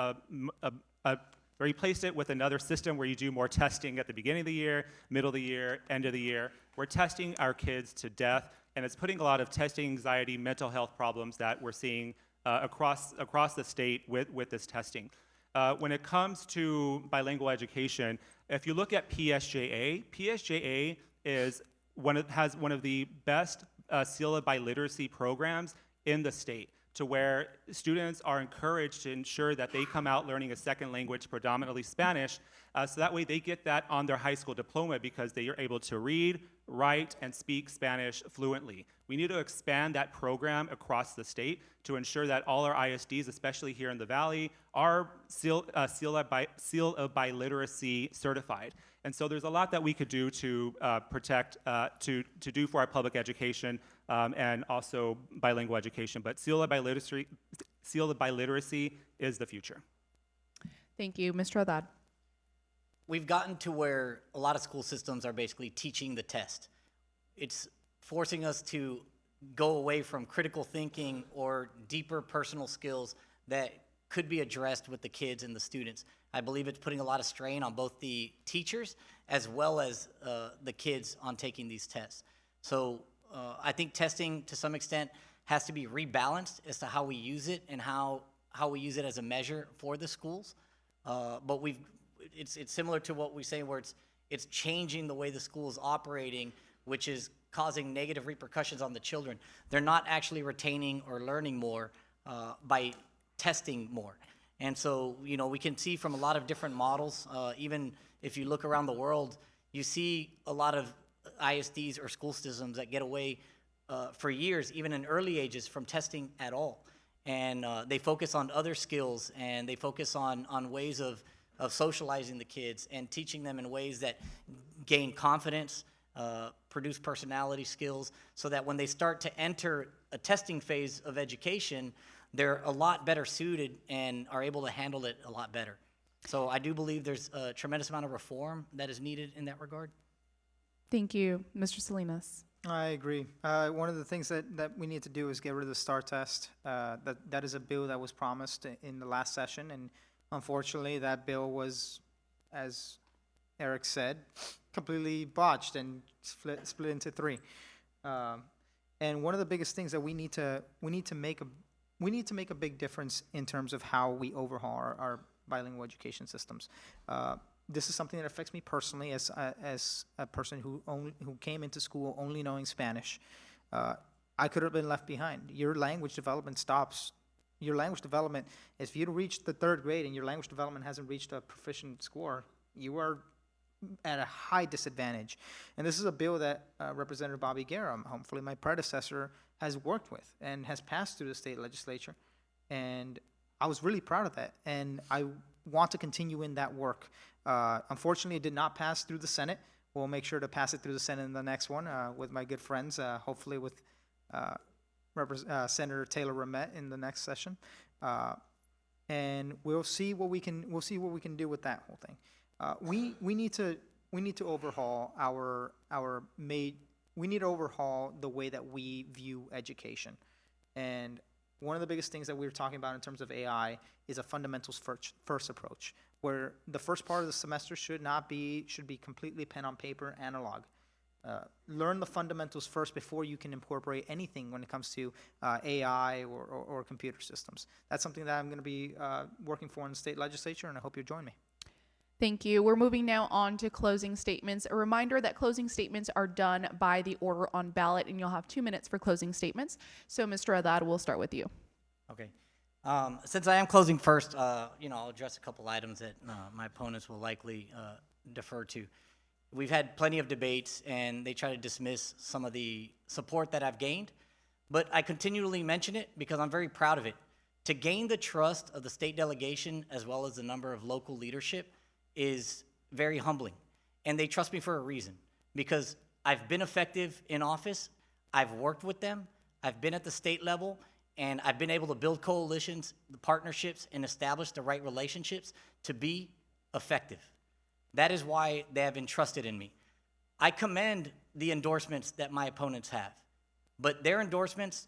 Speaker 5: another system where you do more testing at the beginning of the year, middle of the year, end of the year. We're testing our kids to death, and it's putting a lot of testing anxiety, mental health problems that we're seeing across the state with this testing. When it comes to bilingual education, if you look at PSJA has one of the best SEALA biliteracy programs in the state, to where students are encouraged to ensure that they come out learning a second language, predominantly Spanish, so that way they get that on their high school diploma because they are able to read, write, and speak Spanish fluently. We need to expand that program across the state to ensure that all our ISDs, especially here in the Valley, are SEALA biliteracy certified. And so there's a lot that we could do to protect, to do for our public education and also bilingual education. But SEALA biliteracy is the future.
Speaker 2: Thank you. Mr. Haddad.
Speaker 3: We've gotten to where a lot of school systems are basically teaching the test. It's forcing us to go away from critical thinking or deeper personal skills that could be addressed with the kids and the students. I believe it's putting a lot of strain on both the teachers as well as the kids on taking these tests. So I think testing to some extent has to be rebalanced as to how we use it and how we use it as a measure for the schools. But it's similar to what we say where it's changing the way the school is operating, which is causing negative repercussions on the children. They're not actually retaining or learning more by testing more. And so, you know, we can see from a lot of different models, even if you look around the world, you see a lot of ISDs or school systems that get away for years, even in early ages, from testing at all. And they focus on other skills, and they focus on ways of socializing the kids and teaching them in ways that gain confidence, produce personality skills, so that when they start to enter a testing phase of education, they're a lot better suited and are able to handle it a lot better. So I do believe there's a tremendous amount of reform that is needed in that regard.
Speaker 2: Thank you. Mr. Salinas.
Speaker 4: I agree. One of the things that we need to do is get rid of the STAR test. That is a bill that was promised in the last session, and unfortunately that bill was, as Eric said, completely botched and split into three. And one of the biggest things that we need to make a big difference in terms of how we overhaul our bilingual education systems. This is something that affects me personally as a person who came into school only knowing Spanish. I could have been left behind. Your language development stops. Your language development, if you reach the third grade and your language development hasn't reached a proficient score, you are at a high disadvantage. And this is a bill that Representative Bobby Guerra, hopefully my predecessor, has worked with and has passed through the state legislature. And I was really proud of that. And I want to continue in that work. Unfortunately, it did not pass through the Senate. We'll make sure to pass it through the Senate in the next one with my good friends, hopefully with Senator Taylor Ramett in the next session. And we'll see what we can do with that whole thing. We need to overhaul we need to overhaul the way that we view education. And one of the biggest things that we were talking about in terms of AI is a fundamentals first approach, where the first part of the semester should be completely pen on paper analog. Learn the fundamentals first before you can incorporate anything when it comes to AI or computer systems. That's something that I'm going to be working for in the state legislature, and I hope you'll join me.
Speaker 2: Thank you. We're moving now on to closing statements. A reminder that closing statements are done by the order on ballot, and you'll have 2 minutes for closing statements. So, Mr. Haddad, we'll start with you.
Speaker 3: Okay. Since I am closing first, I'll address a couple items that my opponents will likely defer to. We've had plenty of debates, and they try to dismiss some of the support that I've gained, but I continually mention it because I'm very proud of it. To gain the trust of the state delegation as well as the number of local leadership is very humbling, and they trust me for a reason, because I've been effective in office, I've worked with them, I've been at the state level, and I've been able to build coalitions, the partnerships, and establish the right relationships to be effective. That is why they have entrusted in me. I commend the endorsements that my opponents have, but their endorsements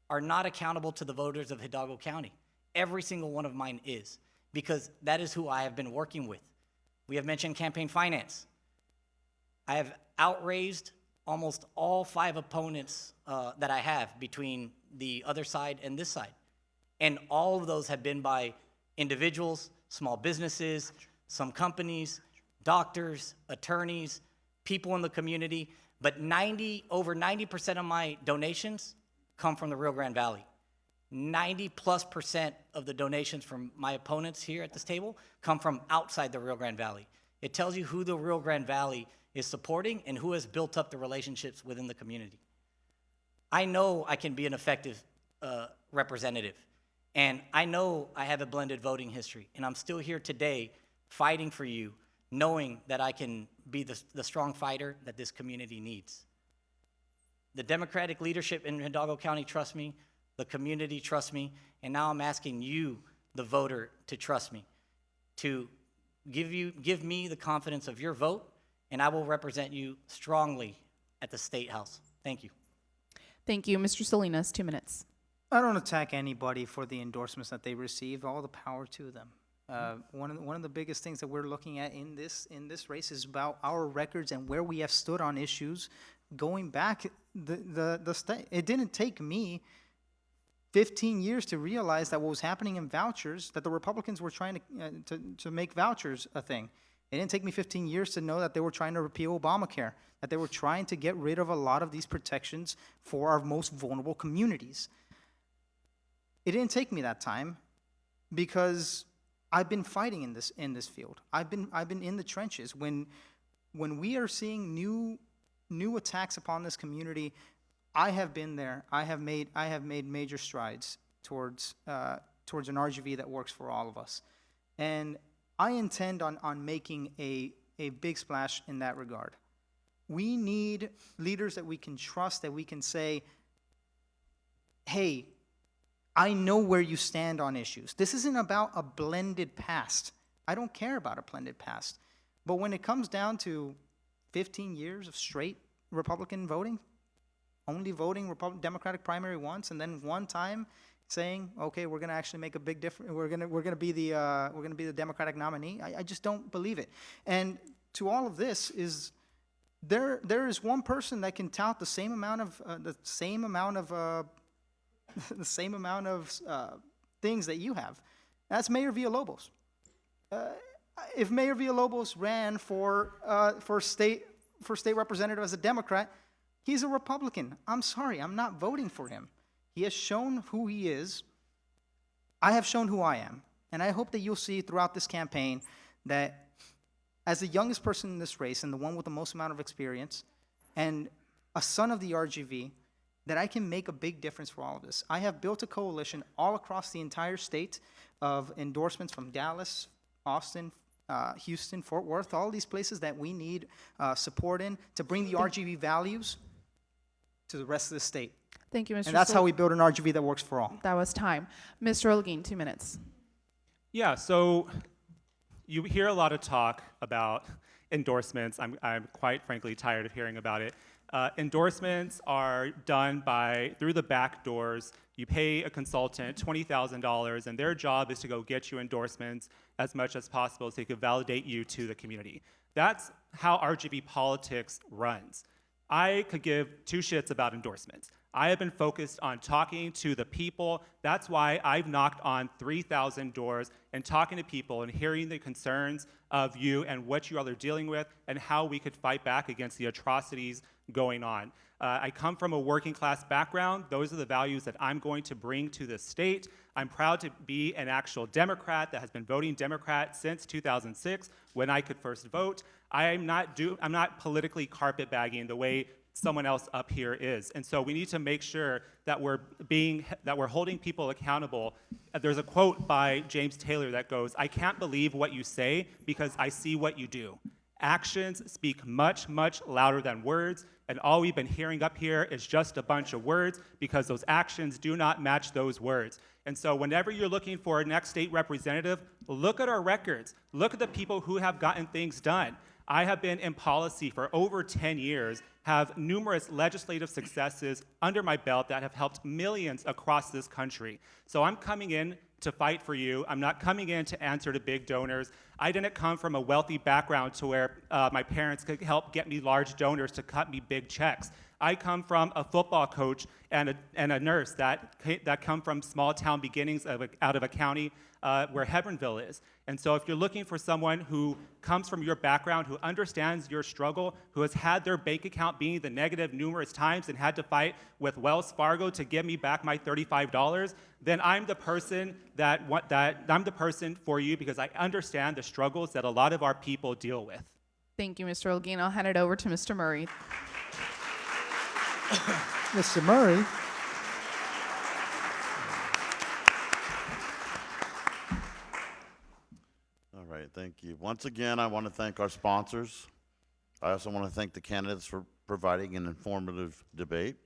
Speaker 3: are not accountable to the voters of Hidalgo County. Every single one of mine is, because that is who I have been working with. We have mentioned campaign finance. I have outraised almost all 5 opponents that I have between the other side and this side. And all of those have been by individuals, small businesses, some companies, doctors, attorneys, people in the community, but over 90% of my donations come from the Rio Grande Valley. 90+% of the donations from my opponents here at this table come from outside the Rio Grande Valley. It tells you who the Rio Grande Valley is supporting and who has built up the relationships within the community. I know I can be an effective representative, and I know I have a blended voting history, and I'm still here today fighting for you, knowing that I can be the strong fighter that this community needs. The Democratic leadership in Hidalgo County trusts me, the community trusts me, and now I'm asking you, the voter, to trust me, to give me the confidence of your vote, and I will represent you strongly at the State House. Thank you.
Speaker 2: Thank you. Mr. Salinas, 2 minutes.
Speaker 4: I don't attack anybody for the endorsements that they received. All the power to them. One of the biggest things that we're looking at in this race is about our records and where we have stood on issues going back the state. It didn't take me 15 years to realize that what was happening in vouchers, that the Republicans were trying to make vouchers a thing. It didn't take me 15 years to know that they were trying to repeal Obamacare, that they were trying to get rid of a lot of these protections for our most vulnerable communities. It didn't take me that time because I've been fighting in this field. I've been in the trenches. When we are seeing new attacks upon this community, I have been there. I have made major strides towards an RGV that works for all of us, and I intend on making a big splash in that regard. We need leaders that we can trust, that we can say, hey, I know where you stand on issues. This isn't about a blended past. I don't care about a blended past. But when it comes down to 15 years of straight Republican voting, only voting Democratic primary once, and then one time saying, okay, we're going to actually make a big difference. We're going to be the Democratic nominee. I just don't believe it. And to all of this is there is one person that can tout the same amount of things that you have. That's Mayor Villalobos. If Mayor Villalobos ran for state representative as a Democrat, he's a Republican. I'm sorry, I'm not voting for him. He has shown who he is. I have shown who I am. And I hope that you'll see throughout this campaign that as the youngest person in this race and the one with the most amount of experience and a son of the RGV, that I can make a big difference for all of this. I have built a coalition all across the entire state of endorsements from Dallas, Austin, Houston, Fort Worth, all these places that we need support in to bring the RGV values to the rest of the state.
Speaker 2: Thank you, Mr.
Speaker 4: And that's how we build an RGV that works for all.
Speaker 2: That was time. Mr. Holguin, 2 minutes.
Speaker 5: Yeah, so you hear a lot of talk about endorsements. I'm quite frankly tired of hearing about it. Endorsements are done through the back doors. You pay a consultant $20,000, and their job is to go get you endorsements as much as possible so they can validate you to the community. That's how RGV politics runs. I could give two shits about endorsements. I have been focused on talking to the people. That's why I've knocked on 3,000 doors and talking to people and hearing the concerns of you and what you all are dealing with and how we could fight back against the atrocities going on. I come from a working class background. Those are the values that I'm going to bring to the state. I'm proud to be an actual Democrat that has been voting Democrat since 2006 when I could first vote. I'm not politically carpetbagging the way someone else up here is. And so we need to make sure that we're holding people accountable. There's a quote by James Taylor that goes, "I can't believe what you say because I see what you do." Actions speak much, much louder than words, and all we've been hearing up here is just a bunch of words because those actions do not match those words. And so whenever you're looking for a next state representative, look at our records. Look at the people who have gotten things done. I have been in policy for over 10 years, have numerous legislative successes under my belt that have helped millions across this country. So I'm coming in to fight for you. I'm not coming in to answer to big donors. I didn't come from a wealthy background to where my parents could help get me large donors to cut me big checks. I come from a football coach and a nurse that come from small town beginnings out of a county where Hebronville is. And so if you're looking for someone who comes from your background, who understands your struggle, who has had their bank account being the negative numerous times and had to fight with Wells Fargo to give me back my $35, then I'm the person I'm the person for you because I understand the struggles that a lot of our people deal with.
Speaker 2: Thank you, Mr. Olguin. I'll hand it over to Mr. Murray.
Speaker 6: Mr. Murray.
Speaker 1: All right, thank you. Once again, I want to thank our sponsors. I also want to thank the candidates for providing an informative debate.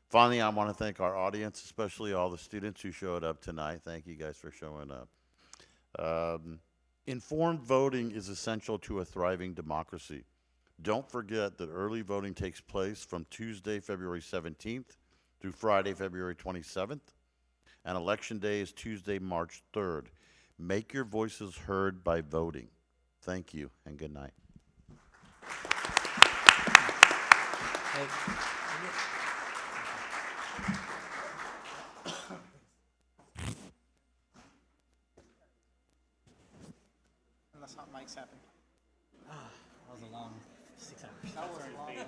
Speaker 1: Finally, I want to thank our audience, especially all the students who showed up tonight. Thank you guys for showing up. Informed voting is essential to a thriving democracy. Don't forget that early voting takes place from Tuesday, February 17th through Friday, February 27th, and Election Day is Tuesday, March 3rd. Make your voices heard by voting. Thank you, and good night.
Speaker 4: Unless hot mics happen.
Speaker 3: That was a long 6 hours.
Speaker 4: That was a long.